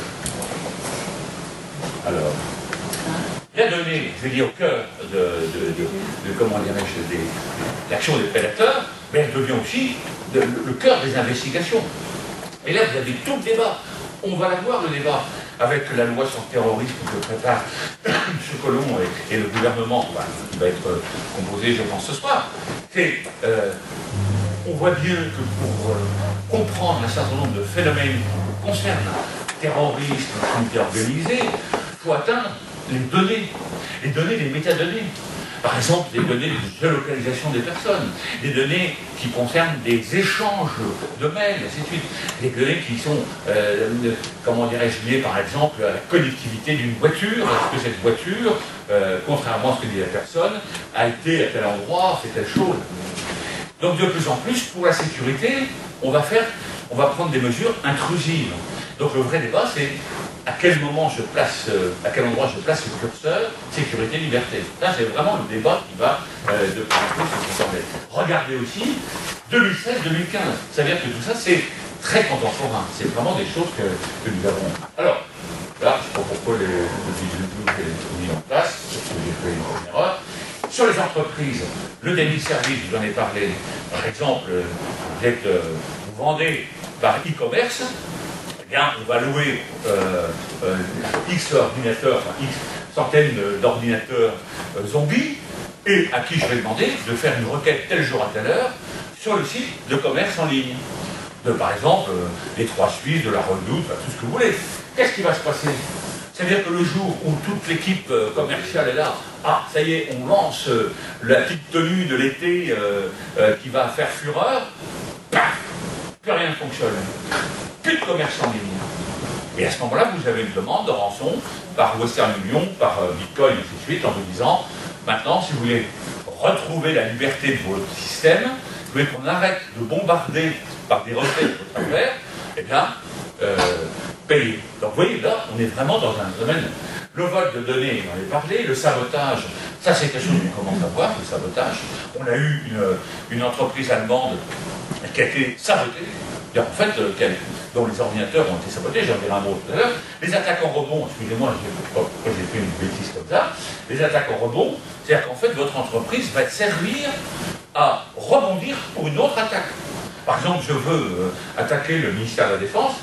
Alors, la donnée, je veux dire, au cœur de comment dirais-je, de l'action des prédateurs, mais elle devient aussi le cœur des investigations. Et là, vous avez tout le débat. On va l'avoir, le débat, avec la loi sur le terrorisme que prépare M. Collomb et le gouvernement qui va être composé, je pense, ce soir. On voit bien que pour comprendre un certain nombre de phénomènes qui concernent le terrorisme, criminalité organisée, il faut atteindre les données, les métadonnées. Par exemple, des données de géolocalisation des personnes, des données qui concernent des échanges de mails, ainsi de suite, des données qui sont, comment dirais-je, liées par exemple à la connectivité d'une voiture. Est-ce que cette voiture, contrairement à ce que dit la personne, a été à tel endroit, fait telle chose. Donc de plus en plus, pour la sécurité, on va prendre des mesures intrusives. Donc le vrai débat, c'est à quel moment à quel endroit je place le curseur sécurité-liberté. Ça, c'est vraiment le débat qui va de plus en plus se former. Regardez aussi 2016-2015. C'est-à-dire que tout ça, c'est très contemporain. C'est vraiment des choses que nous avons. Alors, là, je ne sais pas pourquoi le vidéo est mis en place, parce que j'ai fait une erreur. Sur les entreprises, le déni de service, je vous en ai parlé. Par exemple, vous vendez par e-commerce, eh bien, on va louer X ordinateurs, enfin, X centaines d'ordinateurs zombies, et à qui je vais demander de faire une requête tel jour à telle heure sur le site de commerce en ligne. Par exemple, les Trois Suisses, de la Redoute, tout ce que vous voulez. Qu'est-ce qui va se passer? C'est-à-dire que le jour où toute l'équipe commerciale est là, ça y est, on lance la petite tenue de l'été qui va faire fureur, paf, plus rien ne fonctionne. Plus de commerce en ligne. Et à ce moment-là, vous avez une demande de rançon par Western Union, par Bitcoin, et ainsi de suite, en vous disant, maintenant, si vous voulez retrouver la liberté de votre système, vous voulez qu'on arrête de bombarder par des requêtes votre affaire, eh bien, payer. Donc vous voyez, là, on est vraiment dans un domaine. Le vol de données, on en a parlé, le sabotage, ça c'est quelque chose qu'on commence à voir, le sabotage. On a eu une entreprise allemande qui a été sabotée, en fait, dont les ordinateurs ont été sabotés, j'en dirai un mot tout à l'heure. Les attaques en rebond, excusez-moi, je ne sais pas pourquoi j'ai fait une bêtise comme ça, les attaques en rebond, c'est-à-dire qu'en fait, votre entreprise va servir à rebondir pour une autre attaque. Par exemple, je veux attaquer le ministère de la Défense,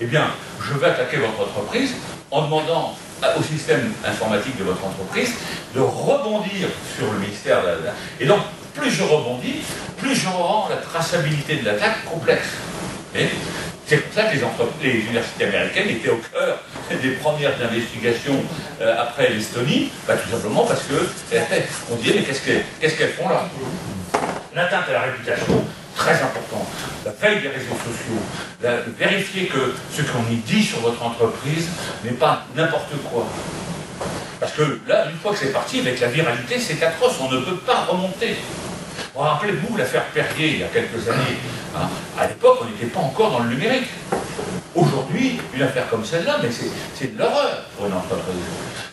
eh bien, je vais attaquer votre entreprise en demandant au système informatique de votre entreprise de rebondir sur le ministère de la Défense. Et donc, plus je rebondis, plus je rends la traçabilité de l'attaque complexe. C'est pour ça que les universités américaines étaient au cœur des premières investigations après l'Estonie, tout simplement parce que on disait mais qu'est-ce qu'elles font là? L'atteinte à la réputation, très important. La veille des réseaux sociaux, vérifier que ce qu'on y dit sur votre entreprise n'est pas n'importe quoi. Parce que là, une fois que c'est parti, avec la viralité, c'est atroce, on ne peut pas remonter. Rappelez-vous l'affaire Perrier, il y a quelques années. À l'époque, on n'était pas encore dans le numérique. Aujourd'hui, une affaire comme celle-là, mais c'est de l'horreur pour une entreprise.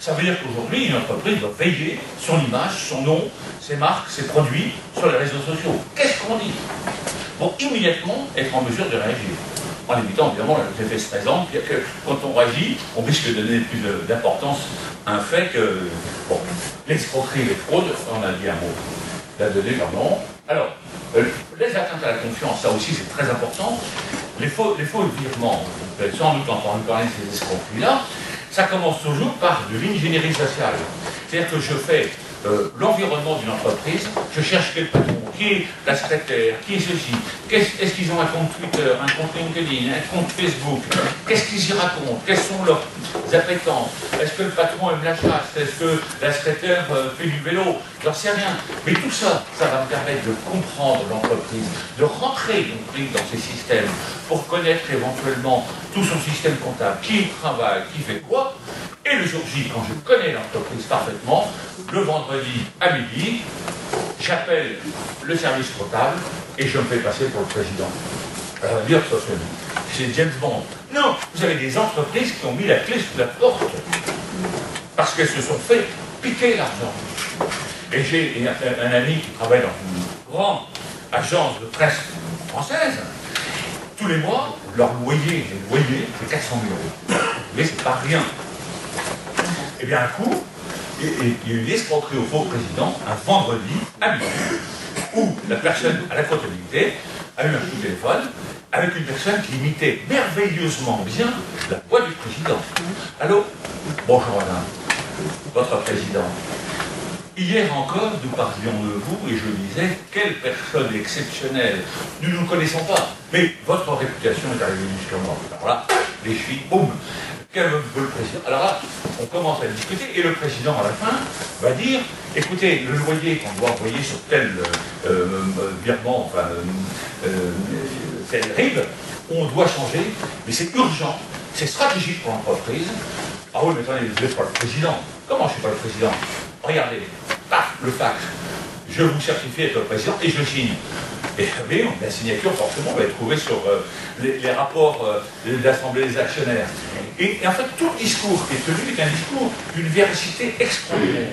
Ça veut dire qu'aujourd'hui, une entreprise doit veiller son image, son nom, ses marques, ses produits sur les réseaux sociaux. Qu'est-ce qu'on dit? Pour immédiatement être en mesure de réagir. En évitant évidemment les effets stressants, que quand on réagit, on risque de donner plus d'importance un fait que, bon, l'escroquerie et les fraudes, on a dit un mot, la donnée, pardon. Alors, les atteintes à la confiance, ça aussi c'est très important. Les faux virements, vous avez sans doute entendu parler de ces escroqueries-là, ça commence toujours par de l'ingénierie sociale. C'est-à-dire que je fais l'environnement d'une entreprise, je cherche quel patron, qui est la secrétaire, qui est ceci, est-ce qu'ils ont un compte Twitter, un compte LinkedIn, un compte Facebook, qu'est-ce qu'ils y racontent, quelles sont leurs appétences, est-ce que le patron aime la chasse, est-ce que la secrétaire fait du vélo, j'en sais rien. Mais tout ça, ça va me permettre de comprendre l'entreprise, de rentrer dans ces systèmes pour connaître éventuellement tout son système comptable, qui travaille, qui fait quoi. Et le jour J, quand je connais l'entreprise parfaitement, le vendredi à midi, j'appelle le service comptable et je me fais passer pour le président. Alors, dire que c'est James Bond. Non, vous avez des entreprises qui ont mis la clé sous la porte parce qu'elles se sont fait piquer l'argent. Et j'ai un ami qui travaille dans une grande agence de presse française. Tous les mois, leur loyer, c'est 400 000 euros. Mais c'est pas rien. Et bien un coup, il y a eu une escroquerie au faux président un vendredi à midi, où la personne à la comptabilité a eu un coup de téléphone avec une personne qui imitait merveilleusement bien la voix du président. Allô? Bonjour madame, votre président. Hier encore, nous parlions de vous et je disais, quelle personne exceptionnelle. Nous ne nous connaissons pas, mais votre réputation est arrivée jusqu'à moi. Alors là, les chevilles, boum. Quel veut le président? Alors là, on commence à discuter et le président, à la fin, va dire, écoutez, le loyer qu'on doit envoyer sur tel virement, enfin, telle RIB, on doit changer, mais c'est urgent, c'est stratégique pour l'entreprise. Ah oui, mais attendez, vous n'êtes pas le président. Comment je ne suis pas le président? Regardez, paf, le fax. Je vous certifie être le président et je signe. Et mais la signature, forcément, va être trouvée sur les rapports de l'Assemblée des actionnaires. Et en fait, tout le discours qui est tenu est un discours d'une véracité extraordinaire.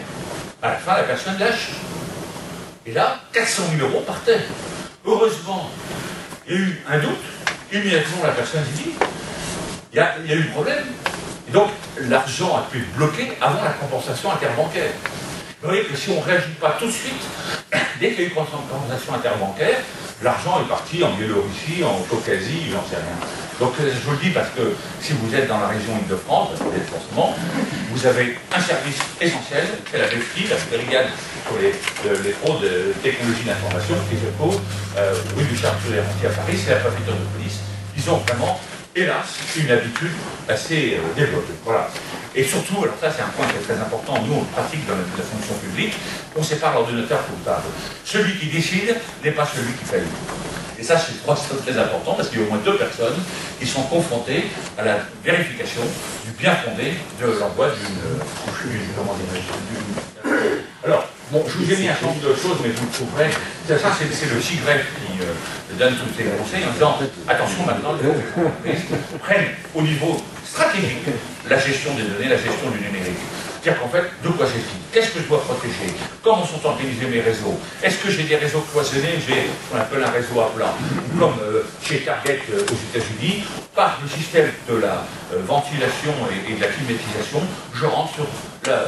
À la fin, la personne lâche. Et là, 400 000 euros partaient. Heureusement, il y a eu un doute. Immédiatement, la personne dit, il y a eu problème. Et donc, l'argent a pu être bloqué avant la compensation interbancaire. Vous voyez que si on ne réagit pas tout de suite, dès qu'il y a eu compensation interbancaire, l'argent est parti en Biélorussie, en Caucasie, j'en sais rien. Donc je vous le dis parce que si vous êtes dans la région Île-de-France, forcément, vous avez un service essentiel, c'est la BFI, la brigade sur les fraudes de technologie d'information, qui se trouve rue du Charles-Soler-Rentier à Paris, c'est la préfecture de police. Ils ont vraiment, hélas, une habitude assez développée. Voilà. Et surtout, alors ça c'est un point qui est très important, nous on le pratique dans la fonction publique, on sépare l'ordinateur comptable. Celui qui décide n'est pas celui qui paye. Et ça, je crois que c'est très important parce qu'il y a au moins 2 personnes qui sont confrontées à la vérification du bien fondé de l'envoi comment dirais-je, alors, bon, je vous ai mis un certain nombre de choses, mais vous le trouverez. Ça, c'est le SIGREF qui donne tous ces conseils en disant attention maintenant, les entreprises prennent au niveau stratégique la gestion des données, la gestion du numérique. C'est-à-dire qu'en fait, de quoi s'agit-il? Qu'est-ce que je dois protéger? Comment sont organisés mes réseaux? Est-ce que j'ai des réseaux cloisonnés? J'ai ce qu'on appelle un réseau à plat, comme chez Target aux États-Unis. Par le système de la ventilation et de la climatisation, je rentre sur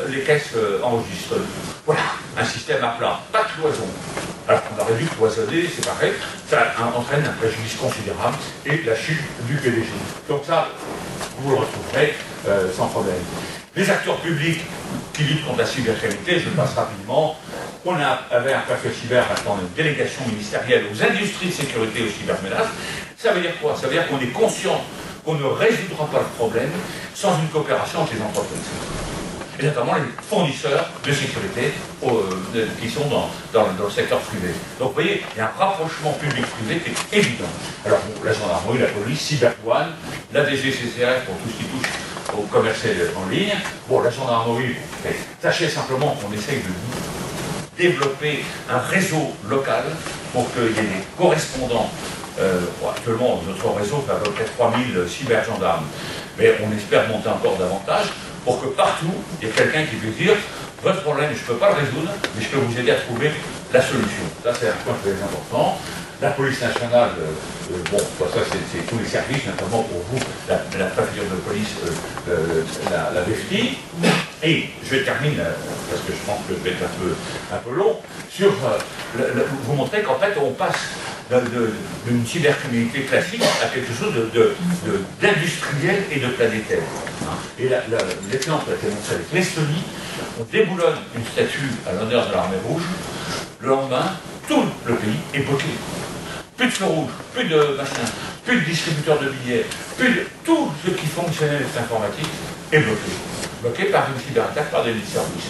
les caisses enregistreuses. Voilà, un système à plat, pas de cloison. Alors qu'on aurait dû cloisonner, c'est pareil, ça entraîne un préjudice considérable et la chute du PDG. Donc ça, vous le retrouverez sans problème. Les acteurs publics qui luttent contre la cybercriminalité, je passe rapidement. On avait un préfet cyber, maintenant une délégation ministérielle aux industries de sécurité et aux cybermenaces. Ça veut dire quoi? Ça veut dire qu'on est conscient qu'on ne résoudra pas le problème sans une coopération entre les entreprises. Et notamment les fournisseurs de sécurité qui sont dans le secteur privé. Donc vous voyez, il y a un rapprochement public-privé qui est évident. Alors bon, la gendarmerie, la police, Cyberdouane, la DGCCRF pour tout ce qui touche au commerce en ligne. Bon, la gendarmerie, sachez simplement qu'on essaye de développer un réseau local pour qu'il y ait des correspondants. Actuellement, notre réseau fait à peu près 3000 cybergendarmes, mais on espère monter encore davantage pour que partout, il y ait quelqu'un qui puisse dire votre problème, je ne peux pas le résoudre, mais je peux vous aider à trouver la solution. Ça, c'est un point très important. La police nationale, bon, ça c'est tous les services, notamment pour vous, la préfecture de police, la BFI. Et je termine, parce que je pense que je vais être un peu long, sur vous montrer qu'en fait on passe d'une cybercriminalité classique à quelque chose d'industriel et de planétaire. Et l'exemple a été montré avec l'Estonie. On déboulonne une statue à l'honneur de l'armée rouge. Le lendemain, tout le pays est bloqué. Plus de feu rouge, plus de machin, plus de distributeurs de billets, plus de tout ce qui fonctionnait avec l'informatique est bloqué. Bloqué par une cyberattaque, par des services.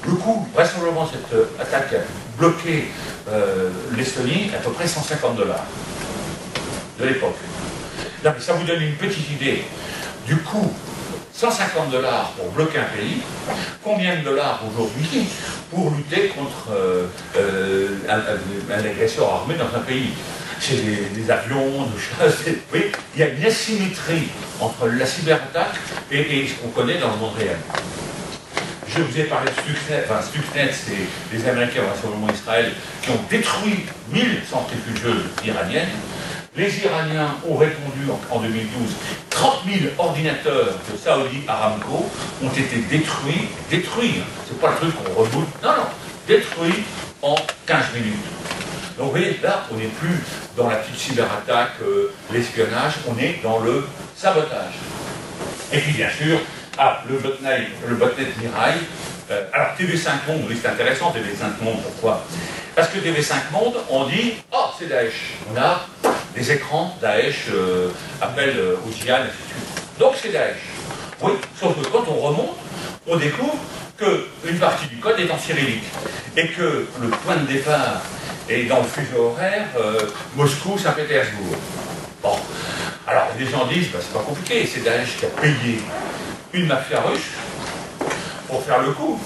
Le coût, vraisemblablement, cette attaque a bloqué l'Estonie à peu près 150 $ de l'époque. Non, mais ça vous donne une petite idée du coût. 150 $ pour bloquer un pays, combien de dollars aujourd'hui pour lutter contre un agresseur armé dans un pays? C'est des avions, des chasse. Oui, il y a une asymétrie entre la cyberattaque et ce qu'on connaît dans le monde réel. Je vous ai parlé de Stuxnet. Enfin, Stuxnet, c'est les Américains, vraisemblablement Israël, qui ont détruit 1000 centrifugeuses iraniennes. Les Iraniens ont répondu en 2012. 30 000 ordinateurs de Saudi Aramco ont été détruits. Détruits, c'est pas le truc qu'on reboot. Non, non, détruits en 15 minutes. Donc vous voyez, là, on n'est plus dans la petite cyberattaque, l'espionnage, on est dans le sabotage. Et puis bien sûr, le botnet Mirai. Alors TV5 Monde, oui, c'est intéressant TV5 Monde, pourquoi? Parce que TV5 Monde, on dit, oh, c'est Daesh. On a des écrans, Daesh appelle au djihad, et ainsi de suite. Donc c'est Daesh. Oui, sauf que quand on remonte, on découvre qu'une partie du code est en cyrillique. Et que le point de départ est dans le fuseau horaire Moscou-Saint-Pétersbourg. Bon. Alors les gens disent, bah, c'est pas compliqué, c'est Daesh qui a payé une mafia russe pour faire le coup.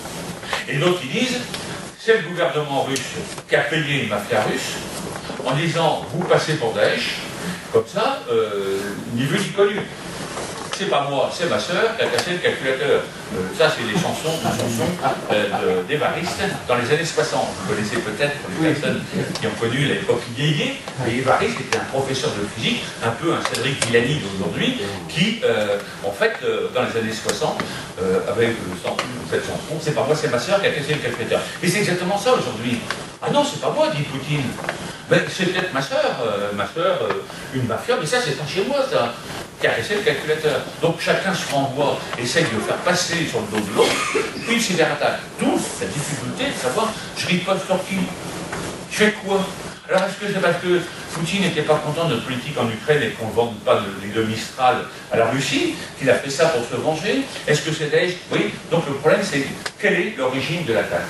Et d'autres qui disent, c'est le gouvernement russe qui a payé une mafia russe en disant, vous passez pour Daesh, comme ça, ni vu ni connu. C'est pas moi, c'est ma sœur qui a cassé le calculateur. Ça, c'est des chansons d'Évariste dans les années 60. Vous connaissez peut-être pour les personnes qui ont connu l'époque yéyé. Et Évariste était un professeur de physique, un peu un Cédric Villani d'aujourd'hui, qui, en fait, dans les années 60, avait cette chanson, c'est pas moi, c'est ma sœur qui a cassé le calculateur. Et c'est exactement ça aujourd'hui. Ah non, c'est pas moi, dit Poutine. Ben, c'est peut-être ma sœur, une mafia, mais ça, c'est pas chez moi, ça, qui a cassé le calculateur. Donc chacun se renvoie, essaye de faire passer sur le dos de l'autre une cyberattaque. D'où la difficulté de savoir, je riposte sur qui? Je fais quoi? Alors est-ce que c'est parce que Poutine n'était pas content de notre politique en Ukraine et qu'on ne vende pas les deux Mistral à la Russie, qu'il a fait ça pour se venger? Est-ce que c'est Daesh? Oui, donc le problème c'est quelle est l'origine de l'attaque?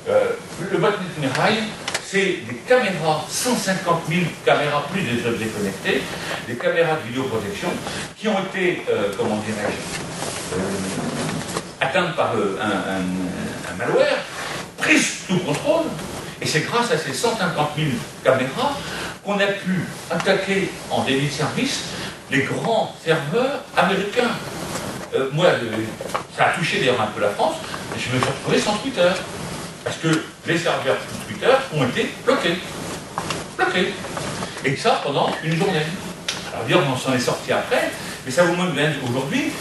Le botnet Mirai, c'est des caméras, 150 000 caméras plus des objets connectés, des caméras de vidéoprotection qui ont été, comment dirais-je, atteintes par un malware, prises sous contrôle, et c'est grâce à ces 150 000 caméras qu'on a pu attaquer en délit de service les grands serveurs américains. Moi, ça a touché d'ailleurs un peu la France, mais je me suis retrouvé sans Twitter. Parce que les serveurs Twitter ont été bloqués. Bloqués. Et ça pendant une journée. Alors dire on s'en est sorti après, mais ça vous montre bien aujourd'hui,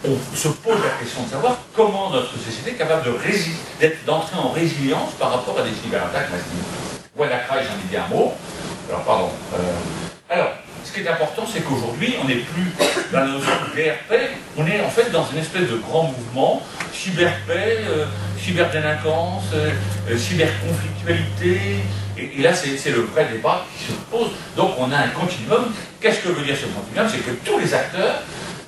on se pose la question de savoir comment notre société est capable d'entrer en résilience par rapport à des cyberattaques massives. Voilà, j'en ai dit un mot. Alors, pardon. Alors, ce qui est important, c'est qu'aujourd'hui, on n'est plus dans la notion de guerre paix, on est en fait dans une espèce de grand mouvement, cyberpaix, cyberdélinquance, cyberconflictualité, et là c'est le vrai débat qui se pose. Donc on a un continuum. Qu'est-ce que veut dire ce continuum? C'est que tous les acteurs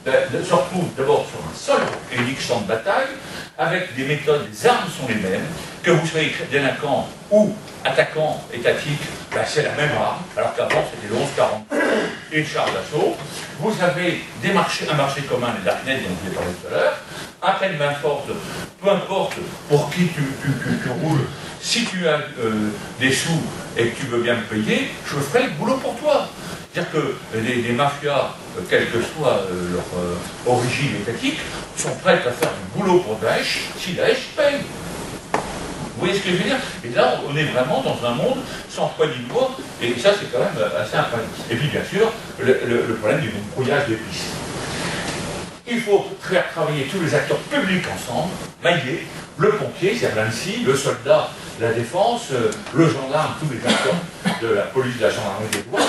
se retrouvent d'abord sur un seul et unique champ de bataille, avec des méthodes, les armes sont les mêmes, que vous soyez délinquant ou attaquant étatique, ben c'est la même arme, alors qu'avant c'était le 1140 et le char d'assaut. Vous avez un marché commun, les darknets dont je vous ai parlé tout à l'heure, un peine main forte, peu importe pour qui tu roules, si tu as des sous et que tu veux bien me payer, je ferai le boulot pour toi. C'est-à-dire que les mafias, quelle que soit leur origine étatique, sont prêtes à faire du boulot pour Daesh si Daesh paye. Vous voyez ce que je veux dire? Et là, on est vraiment dans un monde sans poignée de bois, et ça, c'est quand même assez incroyable. Et puis, bien sûr, le problème du brouillage des pistes. il faut faire travailler tous les acteurs publics ensemble, maillés, le pompier, c'est-à-dire l'ANSSI, le soldat, la défense, le gendarme, tous les acteurs de la police, de la gendarmerie des douanes,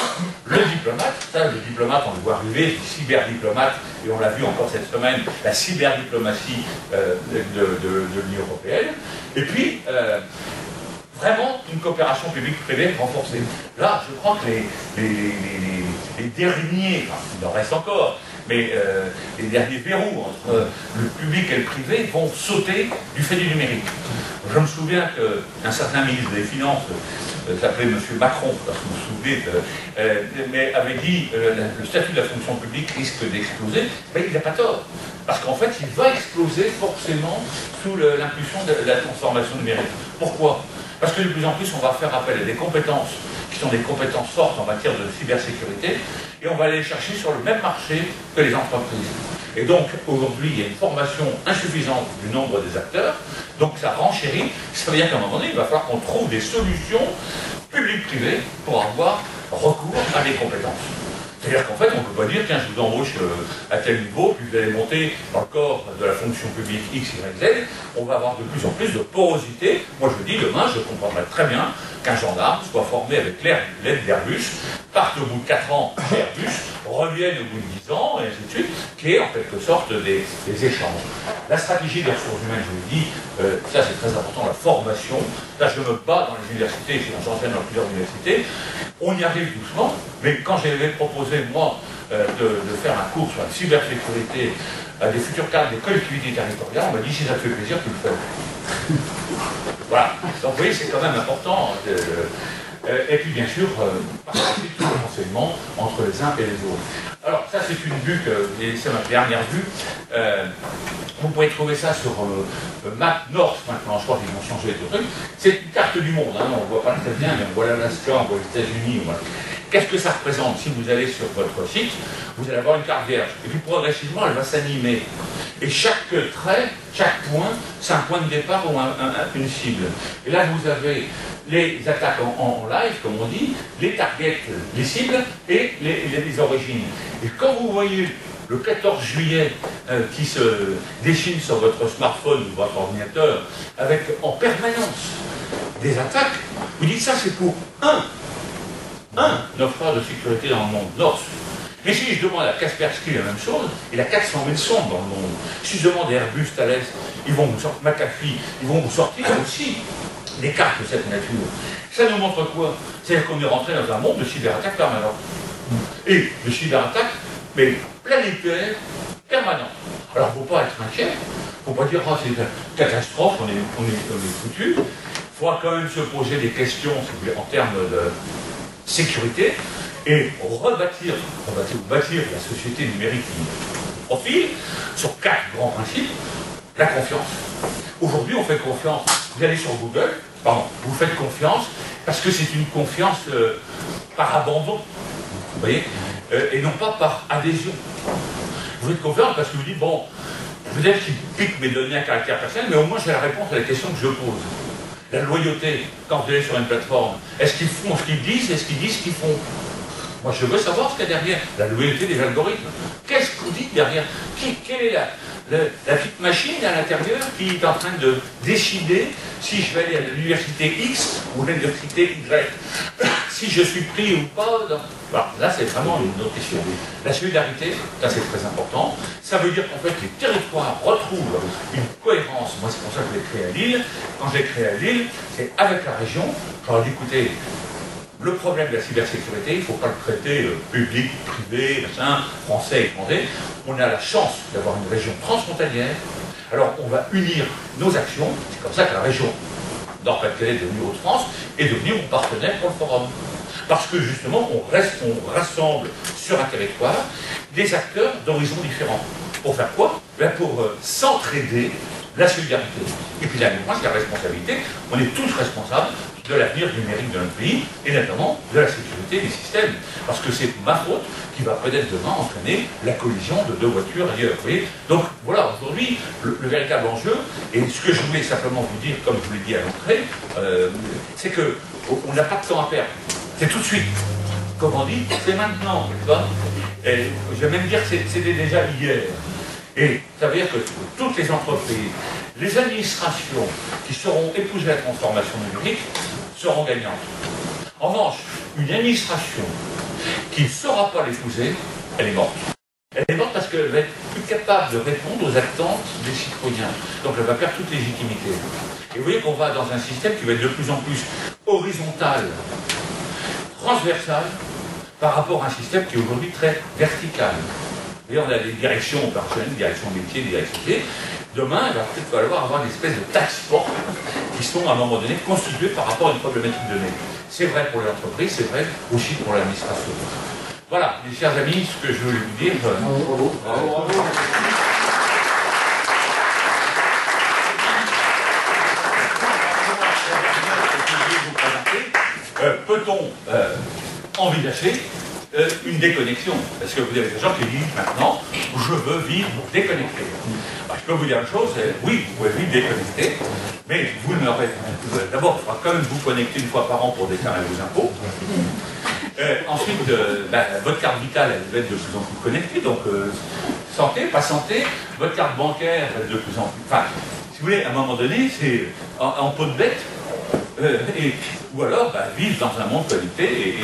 le diplomate, ça, le diplomate, on le voit arriver, le cyberdiplomate, et on l'a vu encore cette semaine, la cyberdiplomatie de l'Union européenne, et puis vraiment une coopération publique-privée renforcée. Là, je crois que les derniers, enfin, il en reste encore, mais les derniers verrous entre le public et le privé vont sauter du fait du numérique. Je me souviens qu'un certain ministre des Finances, s'appelait M. Macron, parce que vous vous souvenez, mais avait dit le statut de la fonction publique risque d'exploser. Ben, il n'a pas tort. Parce qu'en fait, il va exploser forcément sous l'impulsion de la transformation numérique. Pourquoi? Parce que de plus en plus, on va faire appel à des compétences qui sont des compétences fortes en matière de cybersécurité, et on va aller les chercher sur le même marché que les entreprises. Et donc, aujourd'hui, il y a une formation insuffisante du nombre des acteurs, donc ça renchérit. Ça veut dire qu'à un moment donné, il va falloir qu'on trouve des solutions publiques-privées pour avoir recours à des compétences. C'est-à-dire qu'en fait, on ne peut pas dire, tiens, je vous embauche à tel niveau, puis vous allez monter dans le corps de la fonction publique X, Y, Z. On va avoir de plus en plus de porosité. Moi, je dis, demain, je comprendrai très bien qu'un gendarme soit formé avec l'aide d'Airbus, parte au bout de 4 ans chez Airbus, revienne au bout de 10 ans, et ainsi de suite, qui est en quelque sorte des échanges. La stratégie des ressources humaines, je vous l'ai dit, ça c'est très important, la formation. Là, je me bats dans les universités, j'enseigne dans plusieurs universités. On y arrive doucement, mais quand j'avais proposé, moi, de faire un cours sur la cybersécurité à des futurs cadres des collectivités territoriales, on m'a dit, si ça te fait plaisir, tu le fais. Voilà. Donc, vous voyez, c'est quand même important. Et puis, bien sûr, partager tout le renseignement entre les uns et les autres. Alors, ça, c'est une vue, et c'est ma dernière vue. Vous pouvez trouver ça sur Map North maintenant, je crois qu'ils vont changer de truc. C'est une carte du monde, hein, on ne voit pas très bien, mais on voit l'Alaska, on voit les États-Unis. Voilà. Qu'est-ce que ça représente? Si vous allez sur votre site, vous allez avoir une carte vierge. Et puis progressivement, elle va s'animer. Et chaque trait, chaque point, c'est un point de départ ou une cible. Et là, vous avez les attaques en live, comme on dit, les targets, les cibles et les origines. Et quand vous voyez le 14 juillet qui se dessine sur votre smartphone ou votre ordinateur, avec en permanence des attaques, vous dites ça c'est pour un offreur de sécurité dans le monde, North. Mais si je demande à Kaspersky la même chose, il a 400 000 sondes dans le monde. Si je demande à Airbus, Thales, ils vont vous sortir, McAfee, ils vont vous sortir aussi des cartes de cette nature. Ça nous montre quoi? C'est-à-dire qu'on est rentré dans un monde de cyberattaques permanentes. Et de cyberattaques, mais planétaires, permanentes. Alors il ne faut pas être inquiet, il ne faut pas dire oh, c'est une catastrophe, on est foutu. Il faudra quand même se poser des questions, si vous voulez, en termes de sécurité, et bâtir la société numérique qui profile sur 4 grands principes. La confiance. Aujourd'hui, on fait confiance. Vous allez sur Google, vous faites confiance parce que c'est une confiance par abandon, vous voyez, et non pas par adhésion. Vous faites confiance parce que vous dites, bon, peut-être qu'ils piquent mes données à caractère personnel, mais au moins j'ai la réponse à la question que je pose. La loyauté, quand vous allez sur une plateforme, est-ce qu'ils font ce qu'ils disent, est-ce qu'ils disent ce qu'ils font? Moi, je veux savoir ce qu'il y a derrière. La loyauté des algorithmes. Qu'est-ce qu'on dit derrière? Quelle est la petite machine à l'intérieur qui est en train de décider si je vais aller à l'université X ou à l'université Y? Si je suis pris ou pas voilà, là, c'est vraiment une autre question. La solidarité, ça c'est très important. Ça veut dire qu'en fait, les territoires retrouvent une cohérence. Moi, c'est pour ça que je l'ai créé à Lille. Quand je l'ai créé à Lille, c'est avec la région. J'aurais dit, écoutez, le problème de la cybersécurité, il ne faut pas le traiter public, privé, machin, français, étranger. On a la chance d'avoir une région transfrontalière. Alors on va unir nos actions. C'est comme ça que la région Nord-Pas-de-Calais, devenue Hauts-de-France, est devenue mon partenaire pour le forum. Parce que justement, on rassemble sur un territoire des acteurs d'horizons différents. Pour faire quoi? Pour s'entraider, la solidarité. Et puis là, moi, c'est la responsabilité. On est tous responsables de l'avenir numérique de notre pays, et notamment de la sécurité des systèmes. Parce que c'est ma faute qui va peut-être demain entraîner la collision de 2 voitures ailleurs. Vous voyez. Donc voilà, aujourd'hui, le véritable enjeu, et ce que je voulais simplement vous dire, comme je vous l'ai dit à l'entrée, c'est qu'on n'a pas de temps à perdre. C'est tout de suite. Comme on dit, c'est maintenant. Tu vois, et je vais même dire que c'était déjà hier. Et ça veut dire que toutes les entreprises, les administrations qui sauront épouser la transformation numérique seront gagnantes. En revanche, une administration qui ne saura pas l'épouser, elle est morte. Elle est morte parce qu'elle va être plus capable de répondre aux attentes des citoyens. Donc elle va perdre toute légitimité. Et vous voyez qu'on va dans un système qui va être de plus en plus horizontal, transversal, par rapport à un système qui est aujourd'hui très vertical. Et on a des directions opérationnelles, des directions métiers, des directions clés. Demain, il va peut-être falloir avoir une espèce de task force qui sont à un moment donné constituées par rapport à une problématique donnée. C'est vrai pour les entreprises, c'est vrai aussi pour l'administration. Voilà, mes chers amis, ce que je voulais vous dire. Bravo. Peut-on envisager une déconnexion? Parce que vous avez des gens qui disent maintenant, je veux vivre déconnecté. Alors, je peux vous dire une chose, oui, vous pouvez vivre déconnecté, mais vous n'aurez d'abord, il faudra quand même vous connecter une fois par an pour déclarer vos impôts. Ensuite, votre carte vitale, elle va être de plus en plus connectée, donc santé, pas santé, votre carte bancaire va être de plus en plus... Enfin, si vous voulez, à un moment donné, c'est en peau de bête, ou alors vivre dans un monde connecté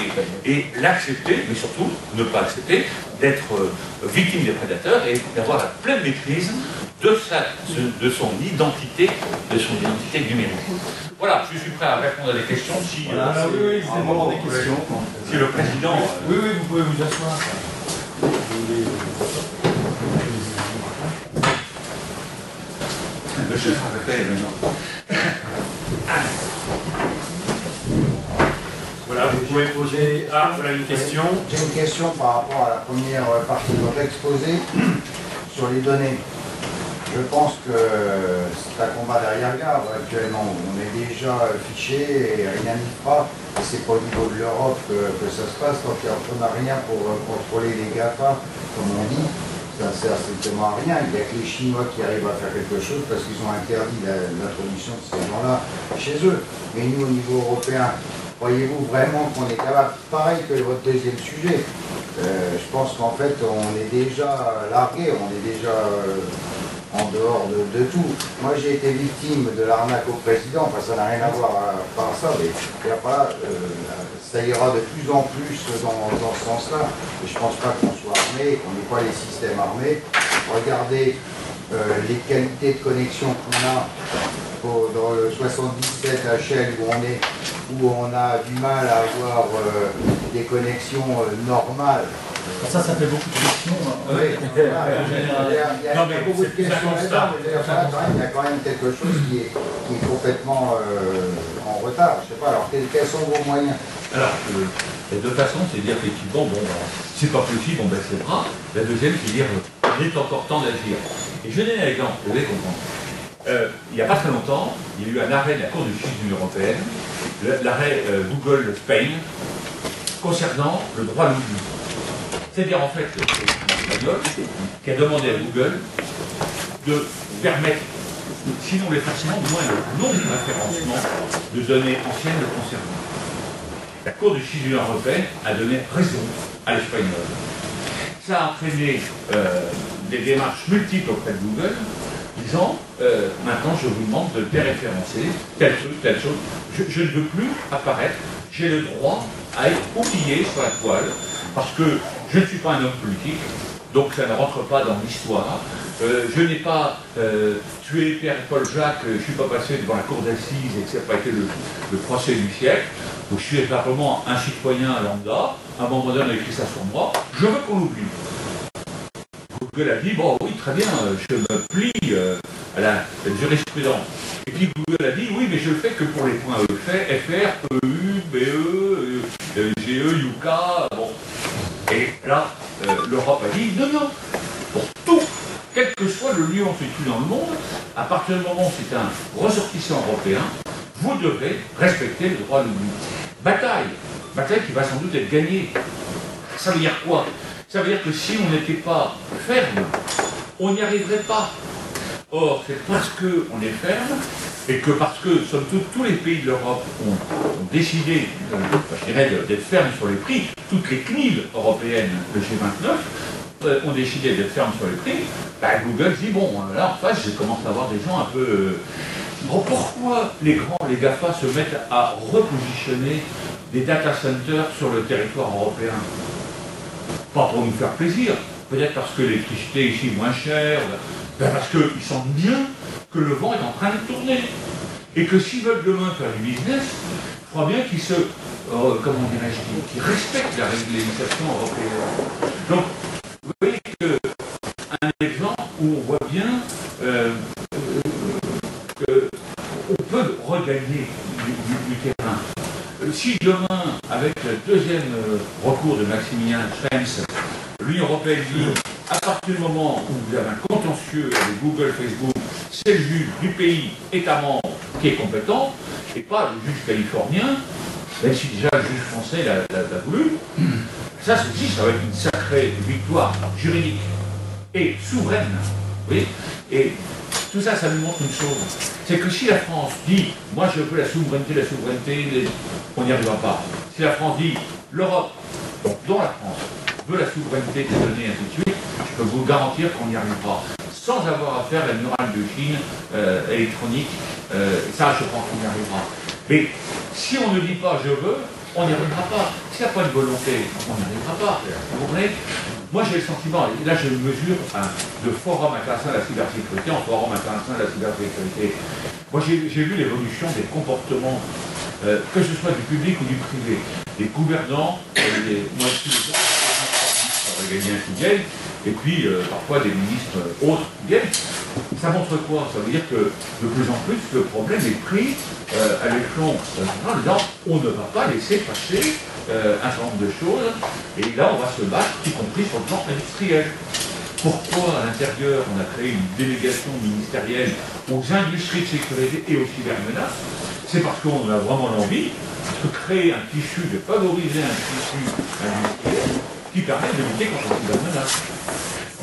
et l'accepter, mais surtout ne pas accepter d'être victime des prédateurs et d'avoir la pleine maîtrise de son identité numérique. Voilà, je suis prêt à répondre à des questions si... Voilà, oui, c'est le moment des questions. Si le président... Oui, vous pouvez vous asseoir. Monsieur Sarretel, maintenant. Voilà, vous pouvez poser... Ah, voilà une question. J'ai une question par rapport à la première partie de votre exposé sur les données. Je pense que c'est un combat derrière-garde actuellement. On est déjà fiché et rien n'y fera. Et c'est pas au niveau de l'Europe que ça se passe. Donc on n'a rien pour contrôler les GAFA, comme on dit. Ça ne sert strictement à rien. Il n'y a que les Chinois qui arrivent à faire quelque chose parce qu'ils ont interdit l'introduction de ces gens-là chez eux. Mais nous, au niveau européen, croyez-vous vraiment qu'on est capable, pareil que votre deuxième sujet, je pense qu'en fait on est déjà largué, on est déjà en dehors de tout. Moi j'ai été victime de l'arnaque au président, enfin ça n'a rien à voir par ça, mais ça ira de plus en plus dans ce sens-là. Et je ne pense pas qu'on soit armé, qu'on n'ait pas les systèmes armés. Regardez les qualités de connexion qu'on a dans le 77 HL où on a du mal à avoir des connexions normales. Ça fait beaucoup de questions. Oui, il y a beaucoup de questions là-dedans, mais il y a quand même quelque chose qui est complètement en retard. Je ne sais pas, alors quels sont vos moyens? Alors, il y a deux façons, c'est dire effectivement, bon, c'est pas possible, on baisse les bras. La deuxième, c'est dire, il est encore temps d'agir. Et je donne un exemple, vous allez comprendre. Il n'y a pas très longtemps, il y a eu un arrêt de la Cour de justice de l'Union européenne, l'arrêt Google Spain, concernant le droit à l'oubli. C'est-à-dire en fait, c'est espagnol qui a demandé à Google de permettre, sinon l'effacement, du moins le non-référencement de données anciennes le concernant. La Cour de justice de l'Union européenne a donné raison à l'espagnol. Ça a entraîné des démarches multiples auprès de Google, disant maintenant je vous demande de déréférencer telle chose, je ne veux plus apparaître, j'ai le droit à être oublié sur la toile, parce que je ne suis pas un homme politique, donc ça ne rentre pas dans l'histoire. Je n'ai pas tué Pierre Paul Jacques, je ne suis pas passé devant la cour d'assises et que ça n'a pas été le procès du siècle. Donc je suis simplement un citoyen lambda, à un moment donné on a écrit ça sur moi, je veux qu'on l'oublie. Google a dit, bon oui très bien, je me plie à la jurisprudence. Et puis Google a dit, oui mais je le fais que pour les points FR, EU, BE, GE, UK, bon. Et là, l'Europe a dit, non, pour tout, quel que soit le lieu où on se situe dans le monde, à partir du moment où c'est un ressortissant européen, vous devez respecter le droit à l'oubli. Bataille qui va sans doute être gagnée. Ça veut dire quoi? Ça veut dire que si on n'était pas ferme, on n'y arriverait pas. Or, c'est parce qu'on est ferme, et que parce que, somme toute, tous les pays de l'Europe ont décidé, je dirais, d'être fermes sur les prix, toutes les CNIL européennes de G29 ont décidé d'être fermes sur les prix, bah, Google dit, bon, là en face, je commence à avoir des gens un peu... Bon, pourquoi les GAFA se mettent à repositionner des data centers sur le territoire européen? Pas pour nous faire plaisir, peut-être parce que l'électricité ici est moins chère, ben parce qu'ils sentent bien que le vent est en train de tourner. Et que s'ils veulent demain faire du business, il faudra bien qu'ils comment dirais-je, qu'ils respectent la réglementation européenne. Donc, vous voyez qu'un exemple où on voit bien qu'on peut regagner du terrain. Si demain, avec le deuxième recours de Maximilien Schrems, l'Union européenne dit, à partir du moment où vous avez un contentieux avec Google, Facebook, c'est le juge du pays, État membre, qui est compétent, et pas le juge californien, même si déjà le juge français l'a voulu, ça va être une sacrée victoire juridique et souveraine. Vous voyez, et tout ça, ça nous montre une chose, c'est que si la France dit, moi je veux la souveraineté, on n'y arrivera pas. Si la France dit, l'Europe, donc dont la France, veut la souveraineté des données, ainsi de suite, je peux vous garantir qu'on n'y arrivera pas. Sans avoir à faire la muraille de Chine électronique, ça je pense qu'on y arrivera. Mais si on ne dit pas je veux, on n'y arrivera pas. S'il n'y a pas de volonté, on n'y arrivera pas. Vous comprenez? Moi j'ai le sentiment, et là je mesure de Forum international de la cybersécurité en Forum international de la cybersécurité. Moi j'ai vu l'évolution des comportements, que ce soit du public ou du privé. Les gouvernants, moi aussi les régalien qui viennent, et puis parfois des ministres autres qui viennent. Ça montre quoi? Ça veut dire que de plus en plus le problème est pris à l'échelon national, en disant on ne va pas laisser passer un certain nombre de choses, et là on va se battre, y compris sur le plan industriel. Pourquoi à l'intérieur on a créé une délégation ministérielle aux industries de sécurité et aux cybermenaces? C'est parce qu'on a vraiment l'envie de créer un tissu, de favoriser un tissu industriel qui permet de lutter contre les cybermenaces.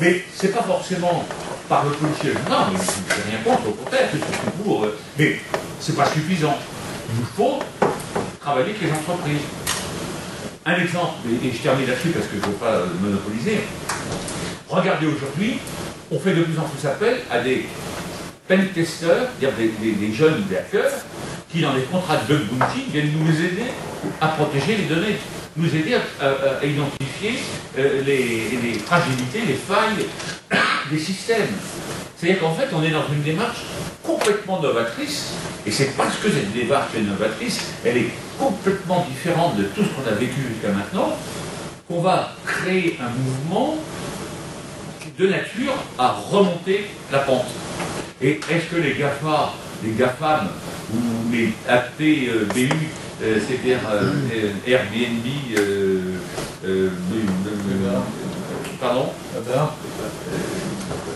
Mais c'est pas forcément par le policier. Non, mais je n'ai rien contre, au contraire, c'est surtout pour. Mais c'est pas suffisant. Il nous faut travailler avec les entreprises. Un exemple, et je termine là-dessus parce que je ne veux pas monopoliser. Regardez aujourd'hui, on fait de plus en plus appel à des pentesters, c'est-à-dire des jeunes hackers, qui dans les contrats de bug bounty viennent nous aider à protéger les données, nous aider à identifier les fragilités, les failles des systèmes. C'est-à-dire qu'en fait, on est dans une démarche complètement novatrice, et c'est parce que cette démarche est novatrice, elle est complètement différente de tout ce qu'on a vécu jusqu'à maintenant, qu'on va créer un mouvement de nature à remonter la pente. Et est-ce que les GAFA, les GAFAM, ou les APBU, c'est-à-dire Airbnb, pardon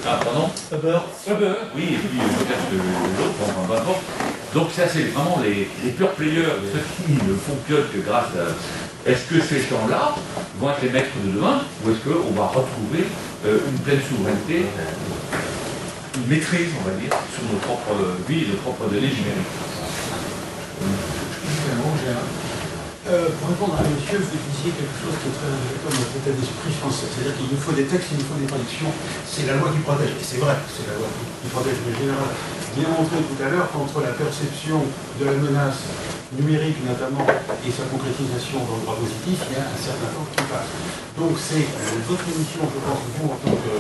pardon Uber, oui, et puis peut-être l'autre, enfin, peu importe. Donc ça, c'est vraiment les pure players, ceux qui ne fonctionnent que grâce à... Est-ce que ces gens-là vont être les maîtres de demain, ou est-ce qu'on va retrouver une pleine souveraineté, une maîtrise, on va dire, sur nos propres vies et nos propres données numériques? Pour répondre à monsieur, vous disiez quelque chose qui est très comme dans l'état d'esprit français. C'est-à-dire qu'il nous faut des textes, il nous faut des prédictions. C'est la loi qui protège. Et c'est vrai, c'est la loi qui protège. Mais général, bien montré tout à l'heure qu'entre la perception de la menace numérique notamment et sa concrétisation dans le droit positif, il y a un certain temps qui passe. Donc c'est votre émission, je pense, vous en tant que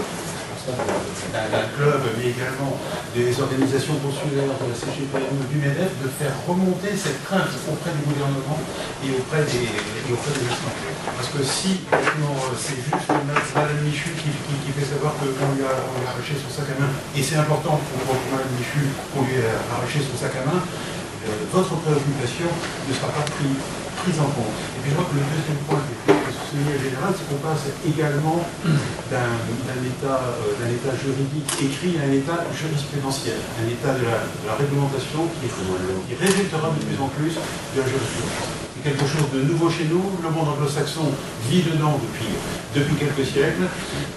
d'un club, mais également des organisations consulaires, de la CGPM, du MEDEF, de faire remonter cette crainte auprès du gouvernement et auprès des instants. Parce que si c'est juste Madame Michu qui fait savoir qu'on lui a arraché son sac à main, et c'est important pour Madame Michu qu'on lui a arraché son sac à main, votre préoccupation ne sera pas prise en compte. Et puis je crois que le deuxième point que je souligner en général, c'est qu'on passe également d'un état juridique écrit à un état jurisprudentiel, un état de la réglementation qui résultera de plus en plus de la jurisprudence. c'est quelque chose de nouveau chez nous. Le monde anglo-saxon vit dedans depuis quelques siècles,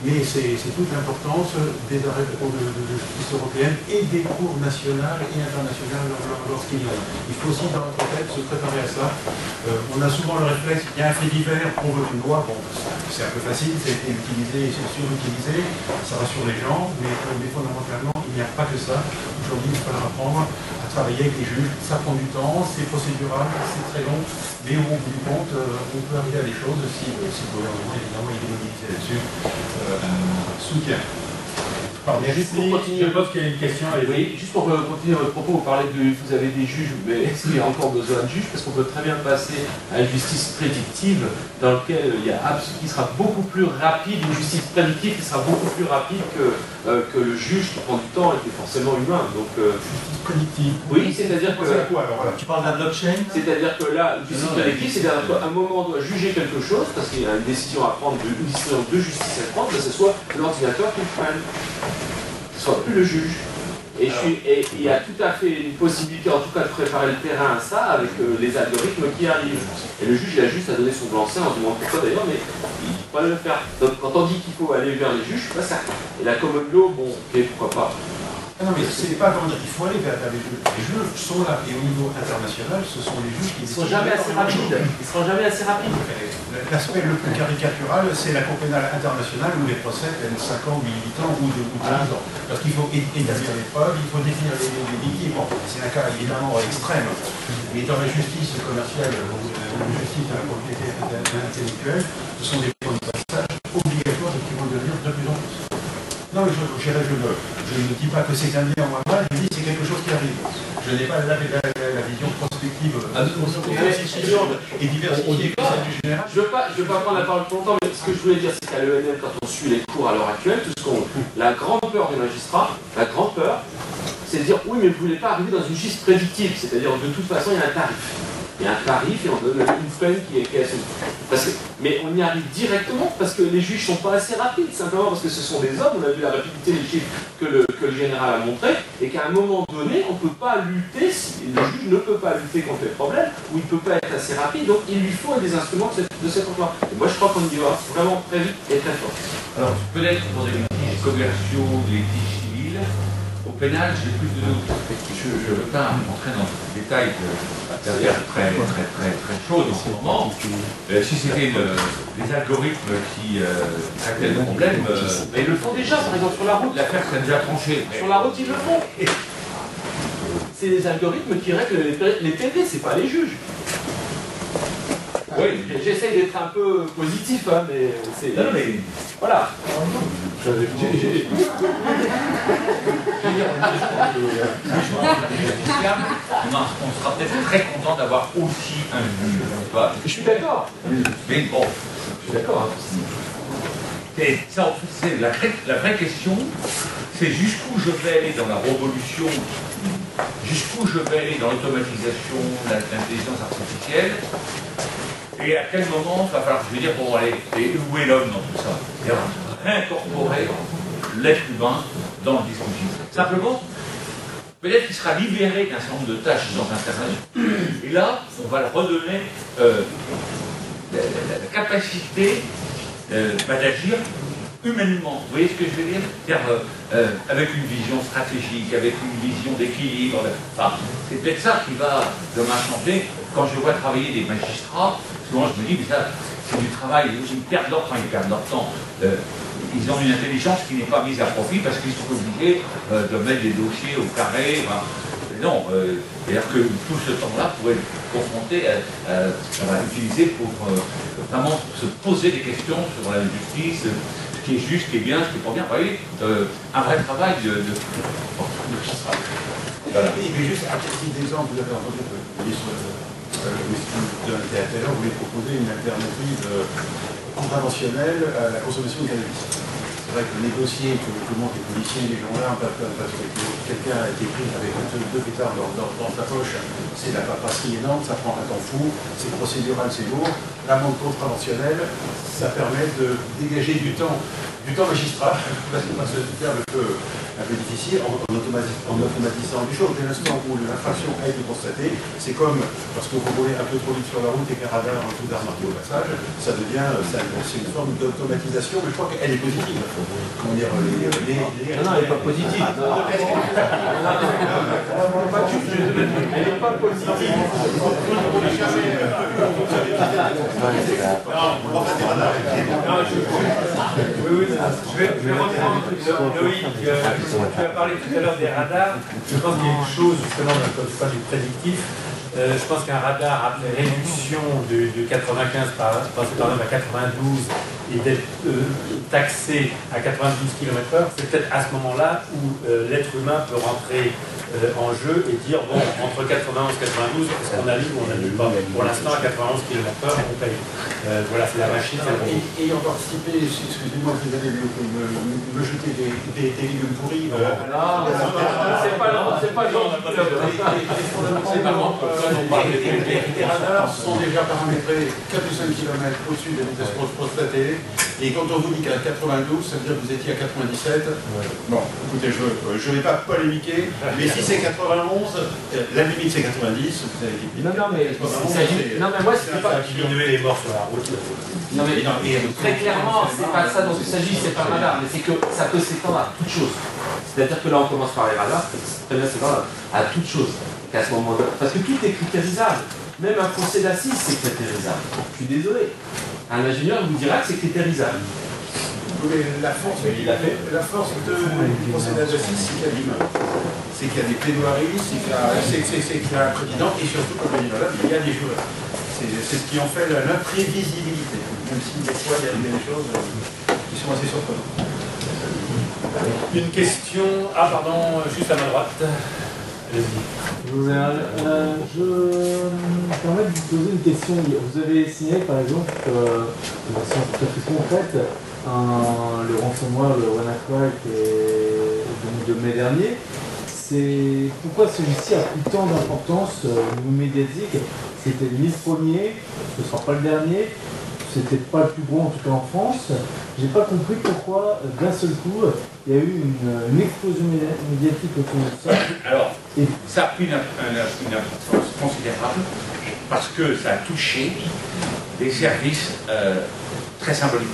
mais c'est toute l'importance des arrêts de cour de justice européenne et des cours nationales et internationales lorsqu'il y en a. Il faut aussi dans notre tête se préparer à ça. On a souvent le réflexe, il y a un fait divers, on veut une loi, bon, c'est un peu facile, c'est utilisé, c'est surutilisé, ça rassure les gens, mais fondamentalement, il n'y a pas que ça. Aujourd'hui, il va falloir apprendre à travailler avec les juges. Ça prend du temps, c'est procédural, c'est très long, mais au bout du compte, on peut arriver à des choses si le gouvernement, évidemment, il est mobilisé là-dessus, soutient. Pardon, Juste pour continuer, je pense qu'il y a une question. Oui, juste pour continuer votre propos, vous parlez de vous avez des juges, mais est-ce qu'il y a encore besoin de juges? Parce qu'on peut très bien passer à une justice prédictive dans laquelle qui sera beaucoup plus rapide, une justice prédictive qui sera beaucoup plus rapide que le juge qui prend du temps et qui est forcément humain. Donc, justice prédictive. oui, c'est-à-dire que. C'est quoi alors, voilà. Tu parles de la blockchain? C'est-à-dire que là, une justice prédictive, c'est-à-dire qu'à un moment on doit juger quelque chose, parce qu'il y a une décision à prendre, une décision de justice à prendre, que ce soit l'ordinateur qui le prenne. Ce soit plus le juge. Et il y a tout à fait une possibilité, en tout cas, de préparer le terrain à ça avec les algorithmes qui arrivent. Et le juge, il a juste à donner son blanc-seing, on se demande pourquoi d'ailleurs, mais il peut le faire. Donc quand on dit qu'il faut aller vers les juges, je suis pas certain. Et la common law, bon, ok, pourquoi pas. Ah non, mais c'est pas comment dire, il faut aller vers les juges. Les juges sont là, et au niveau international, ce sont les juges qui Ils ne seront jamais assez rapides. Ils seront jamais assez rapides. L'aspect le plus caricatural, c'est la Cour pénale internationale où les procès prennent 5 ans, 8 ans ou 15 ans. Parce qu'il faut établir les preuves, il faut définir les victimes. Bon, c'est un cas évidemment extrême. Mais dans la justice commerciale ou la justice de la propriété intellectuelle, ce sont des points de passage obligatoires et qui vont devenir de plus en plus. Non, mais je ne dis pas que c'est un bien ou un mal, je dis que c'est quelque chose qui arrive. Je n'ai pas la vision prospective et diversifiée que celle du général. Je ne veux pas prendre la parole plus longtemps, mais ce que je voulais dire, c'est qu'à l'ENL, quand on suit les cours à l'heure actuelle, la grande peur des magistrats, la grande peur, c'est de dire oui, mais vous ne voulez pas arriver dans une justice prédictive, c'est-à-dire de toute façon, il y a un tarif. Il y a un tarif et on donne une peine qui est assez. Mais on y arrive directement parce que les juges ne sont pas assez rapides, simplement parce que ce sont des hommes, on a vu la rapidité des chiffres que le général a montré, et qu'à un moment donné, on ne peut pas lutter, le juge ne peut pas lutter contre les problèmes, ou il ne peut pas être assez rapide, donc il lui faut des instruments de cette ordre-là. Et moi je crois qu'on y va vraiment très vite et très fort. Alors peut-être pour des litiges commerciaux, des litiges civils, au pénal j'ai plus de doutes. Je ne veux pas rentrer dans le détail derrière très chaude en ce moment. Si c'était les algorithmes qui traitaient le problème, mais ils le font déjà, par exemple sur la route. l'affaire serait déjà tranchée. Sur la route, ils le font. C'est les algorithmes qui règlent les PV, c'est pas les juges. Oui. J'essaye d'être un peu positif, hein, mais c'est. Non, mais voilà. on sera peut-être très content d'avoir aussi un juge. Je suis d'accord. Mais bon, Je suis d'accord. et ça, en fait, c'est la vraie question, c'est jusqu'où je vais aller dans la révolution, jusqu'où je vais aller dans l'automatisation, l'intelligence artificielle, et à quel moment il va falloir, je vais dire, bon allez, et où est l'homme dans tout ça? C'est-à-dire réincorporer l'être humain dans le dispositif. Simplement, peut-être qu'il sera libéré d'un certain nombre de tâches dans Internet, et là, on va le redonner la capacité d'agir humainement. Vous voyez ce que je veux dire? C'est-à-dire avec une vision stratégique, avec une vision d'équilibre. Enfin, c'est peut-être ça qui va demain changer. Quand je vois travailler des magistrats, souvent je me dis, mais ça, c'est du travail, ils perdent leur temps, ils ont une intelligence qui n'est pas mise à profit parce qu'ils sont obligés de mettre des dossiers au carré. Enfin, non, c'est-à-dire que tout ce temps-là pourrait être confronté à utiliser pour vraiment se poser des questions sur la justice, ce qui est juste, ce qui est bien, ce qui est pas bien. Vous voyez, un vrai travail de magistrat. Voilà. Et puis juste à titre d'exemple, vous avez entendu que le ministre de l'Intérieur voulait proposer une alternative contraventionnelle à la consommation de cannabis. C'est vrai que négocier, que tout le monde est policier, les gens-là, parce que quelqu'un a été pris avec deux pétards dans sa poche, c'est la papasserie énorme, ça prend un temps fou, c'est procédural, c'est lourd. L'amende contraventionnelle, ça permet de dégager du temps du temps magistral, parce que c'est un peu difficile, en automatisant les choses. Dès l'instant où l'infraction a été constatée, c'est comme lorsque vous roulez un peu trop vite sur la route et qu'un radar vous a remarqué au passage, ça devient, c'est une forme d'automatisation, mais je crois qu'elle est positive. Comment dire, Non, elle n'est pas positive. Elle n'est pas positive. Oui, je vais reprendre Loïc, tu as parlé tout à l'heure des radars. Je pense qu'il y a une chose, justement, quand tu parles du prédictif, je pense qu'un radar, après réduction de 95 par exemple à 92 et d'être taxé à 92 km/h, c'est peut-être à ce moment-là où l'être humain peut rentrer en jeu et dire, bon, entre 91 et 92, est-ce qu'on allume ou on n'allume pas? Pour l'instant, à 91 km/h, on paye. Voilà, c'est la machine. Ayant participé, excusez-moi, vous allez me jeter des légumes pourris. C'est pas le Les radars sont déjà paramétrés 4 ou 5 km au-dessus des vitesses constatées. Et quand on vous dit qu'à 92, ça veut dire que vous étiez à 97. Bon, écoutez, je ne vais pas polémiquer, mais si c'est 91, la limite c'est 90. Non, mais moi, c'est pas diminuer les morts sur la route. Non, mais très clairement, c'est pas ça dont il s'agit, c'est pas radar, mais c'est que ça peut s'étendre à toute chose. C'est-à-dire que là, on commence par les radars, c'est très bien s'étendre à toute chose. Qu'à ce moment-là, parce que tout est critérisable. Même un procès d'assises, c'est critérisable. Je suis désolé. Un ingénieur vous dira que c'est critérisable. La force du procès d'assises, c'est qu'il y a l'humain. C'est qu'il y a des plaidoiries, c'est qu'il y a un président, et surtout, comme je dis là, il y a des joueurs. C'est ce qui en fait l'imprévisibilité. Même si des fois, il y a des choses qui sont assez surprenantes. Une question, juste à ma droite. Je me permets de vous poser une question. Vous avez signalé par exemple, de façon tout à fait concrète, le ransomware, le WannaCry de mai dernier. C'est pourquoi celui-ci a pris tant d'importance au niveau médiatique. C'était ni le premier, ce ne sera pas le dernier, c'était pas le plus gros en tout cas en France. J'ai pas compris pourquoi d'un seul coup il y a eu une explosion médiatique autour de ça. Alors, ça a pris une importance considérable parce que ça a touché des services très symboliques.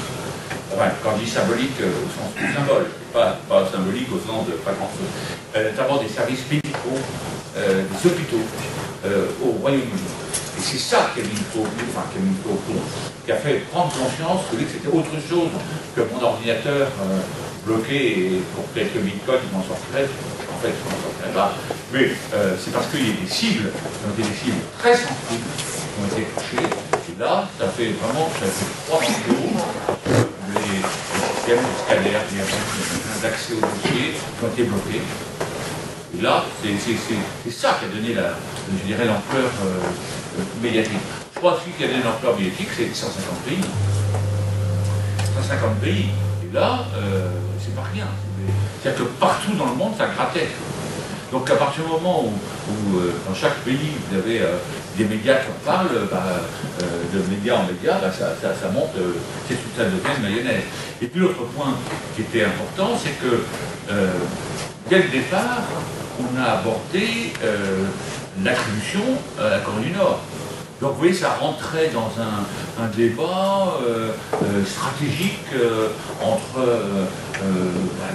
Enfin, quand je dis symbolique au sens du symbole, pas symbolique au sens de pas grand-chose. Notamment des services médicaux, des hôpitaux au Royaume-Uni. Et c'est ça qui a mis au courant, qui a fait prendre conscience que c'était autre chose que mon ordinateur bloqué et pour quelques bitcoins il m'en sortirait. En fait, il m'en sortirait pas. Mais c'est parce qu'il y a des cibles, qui ont été des cibles très sensibles, qui ont été touchées. Et là, ça fait froid dans le dos. Les systèmes de scalaire, les moyens d'accès aux dossiers qui ont été bloqués. Et là, c'est ça qui a donné l'ampleur médiatique. Je crois aussi qu'il y a donné l'ampleur médiatique, c'est 150 pays. 150 pays. Et là, c'est pas rien. C'est-à-dire que partout dans le monde, ça grattait. Donc à partir du moment où dans chaque pays, vous avez des médias qui en parlent, de médias en médias, ça monte, ça devient une mayonnaise. Et puis l'autre point qui était important, c'est que dès le départ, on a abordé l'attribution à la Corée du Nord. Donc vous voyez, ça rentrait dans un débat stratégique entre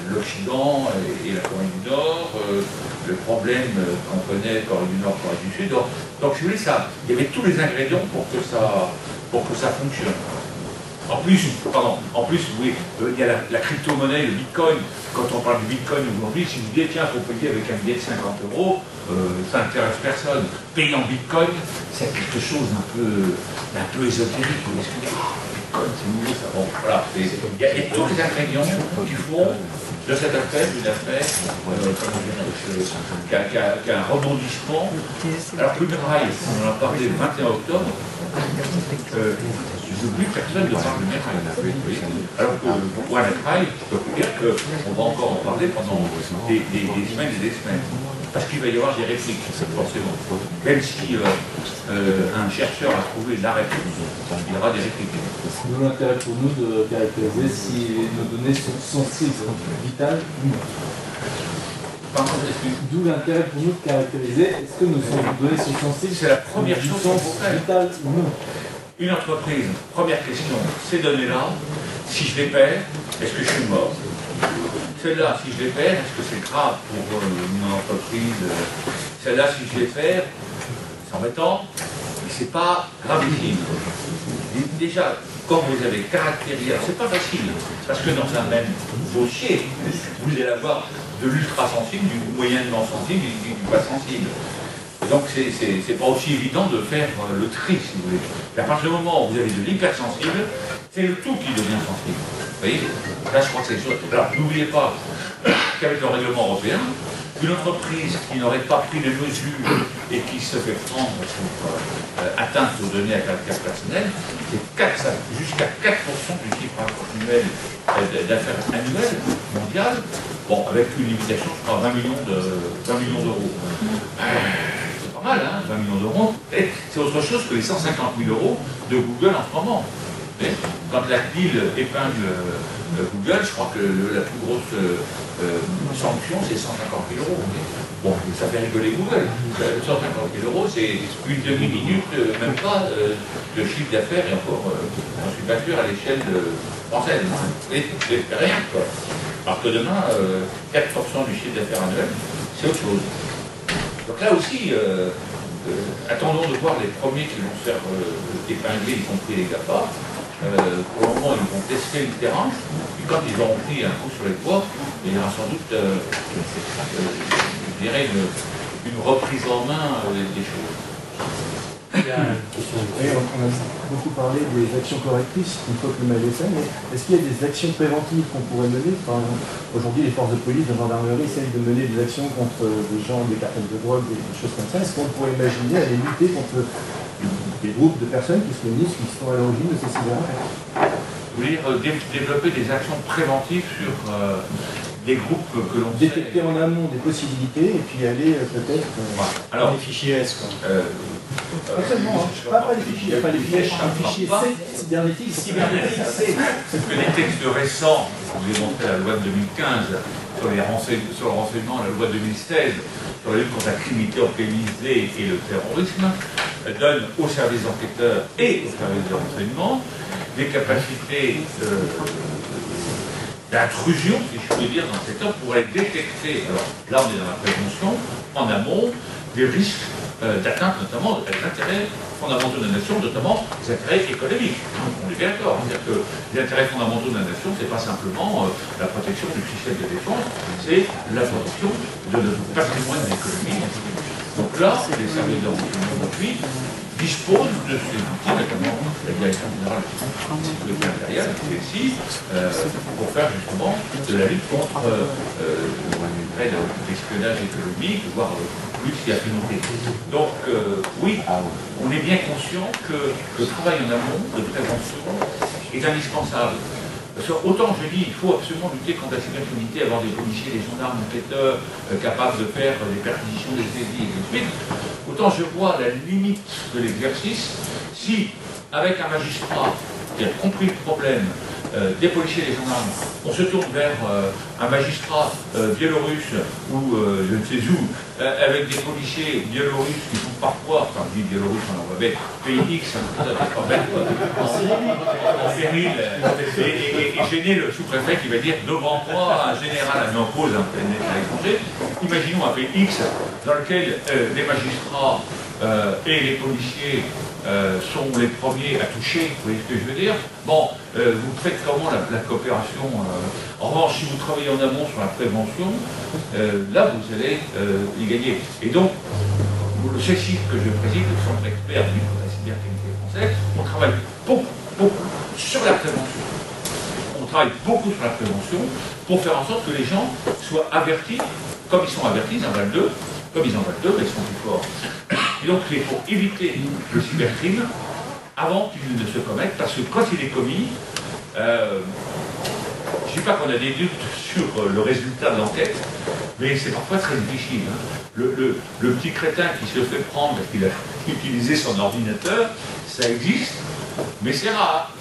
l'Occident et la Corée du Nord, le problème qu'on connaît, Corée du Nord, Corée du Sud. Donc si vous voulez, il y avait tous les ingrédients pour que ça fonctionne. En plus, oui, il y a la crypto-monnaie, le bitcoin. Quand on parle du bitcoin aujourd'hui, si vous dites, tiens, il faut payer avec un billet de 50 €, ça n'intéresse personne. Payer en bitcoin, c'est quelque chose un peu ésotérique. Vous expliquez, bitcoin, c'est nouveau, ça. Bon, voilà. Il y a tous les ingrédients qui font de cette affaire une affaire qui a un rebondissement. Alors, Plume Rail, on en a parlé le 21 octobre. Je n'oublie personne de parler de Metrail. Alors que pour un Metrail, je peux vous dire qu'on va encore en parler pendant des semaines et des semaines. Parce qu'il va y avoir des répliques, forcément. Même si un chercheur a trouvé la réplique, il y aura des répliques. D'où l'intérêt pour nous de caractériser si nos données sont sensibles, vitales ou non. D'où l'intérêt pour nous de caractériser est-ce que nos données sont sensibles. C'est la première chose qu'on fait. Vitales ou non. Une entreprise, première question, ces données-là, si je les perds, est-ce que je suis mort? Celle-là, si je les perds, est-ce que c'est grave pour mon entreprise? Celle-là, si je les perds, c'est embêtant, mais c'est pas gravissime. Déjà, quand vous avez caractérisé, c'est pas facile, parce que dans un même dossier, vous allez avoir de l'ultra sensible, du moyennement sensible et du pas sensible. Donc c'est pas aussi évident de faire le tri, si vous voulez. Et à partir du moment où vous avez de l'hypersensible, c'est le tout qui devient sensible. Vous voyez? Là, je crois que c'est sûr. Alors, n'oubliez pas qu'avec le règlement européen, une entreprise qui n'aurait pas pris les mesures et qui se fait prendre pour atteinte aux données à caractère personnel, c'est jusqu'à 4% du chiffre annuel d'affaires annuel mondial, bon, avec une limitation, je crois, 20 millions d'euros. C'est pas mal, hein, 20 millions d'euros. Et c'est autre chose que les 150 000 euros de Google en ce moment. Et quand la CNIL épingle Google, je crois que la plus grosse sanction, c'est 150 000 euros. Bon, ça fait rigoler Google. 150 000 euros, c'est une demi-minute, même pas, de chiffre d'affaires, et encore, j'en suis pas sûr à l'échelle française. C'est rien, quoi. Alors que demain, 4% du chiffre d'affaires annuel, c'est autre chose. Donc là aussi, attendons de voir les premiers qui vont se faire épingler, y compris les GAFA. Pour le moment, ils vont tester le terrain, puis quand ils auront pris un coup sur les doigts, il y aura sans doute, je dirais, une reprise en main des choses. On a beaucoup parlé des actions correctrices une fois que le mal est fait, mais est-ce qu'il y a des actions préventives qu'on pourrait mener? Par exemple, aujourd'hui, les forces de police, de gendarmerie essayent de mener des actions contre des gens, des cartels de drogue, des choses comme ça. Est-ce qu'on pourrait imaginer aller lutter contre des groupes de personnes qui se réunissent, qui sont à l'origine de ces cyberactes? Vous voulez dire développer des actions préventives sur des groupes que l'on détecter en amont des possibilités et puis aller peut-être... Alors, les fichiers S, quoi. Pas seulement, pas les fichiers, pas les fichiers, cybernétiques. Parce que les textes récents, je vous ai montré la loi de 2015 sur le renseignement, la loi de 2016 sur la lutte contre la criminalité organisée et le terrorisme, donnent aux services enquêteurs et aux services de renseignement des capacités d'intrusion, si je peux dire, dans le secteur pour aller détecter, alors là on est dans la prévention, en amont, des risques d'atteinte notamment des intérêts fondamentaux de la nation, notamment des intérêts économiques. On est bien d'accord. C'est-à-dire que les intérêts fondamentaux de la nation, ce n'est pas simplement la protection du système de défense, c'est la protection de notre patrimoine économique. Donc là, les services de renseignement aujourd'hui disposent de ces outils, notamment la direction générale de la sécurité intérieure, pour faire justement de la lutte contre l'espionnage économique, voire plus l'affinité. Donc oui, on est bien conscient que le travail en amont de prévention est indispensable. Parce que autant je dis, il faut absolument lutter contre la cybercriminalité, avoir des policiers, des gendarmes, enquêteurs capables de faire des perquisitions, des saisies, et ainsi de suite. Autant je vois la limite de l'exercice si, avec un magistrat qui a compris le problème, des policiers et des gendarmes, on se tourne vers un magistrat biélorusse ou je ne sais où, avec des policiers biélorusses qui sont parfois, enfin je dis biélorusse, on en va mettre pays X, en péril, et gêner le sous-préfet qui va dire devant moi un général a mis en cause un PNL à l'étranger. Imaginons un pays X dans lequel les magistrats et les policiers sont les premiers à toucher, vous voyez ce que je veux dire? Bon, vous faites comment la coopération? En revanche, si vous travaillez en amont sur la prévention, là vous allez y gagner. Et donc, le CECIF que je préside, le Centre expert de la cybercriminalité française, on travaille beaucoup sur la prévention. On travaille beaucoup sur la prévention pour faire en sorte que les gens soient avertis, comme ils sont avertis, ils en valent deux, comme ils en valent deux, mais ils sont plus forts. Et donc il faut éviter le cybercrime avant qu'il ne se commette, parce que quand il est commis, je ne dis pas qu'on a des doutes sur le résultat de l'enquête, mais c'est parfois très difficile. Hein. Le petit crétin qui se fait prendre parce qu'il a utilisé son ordinateur, ça existe, mais c'est rare.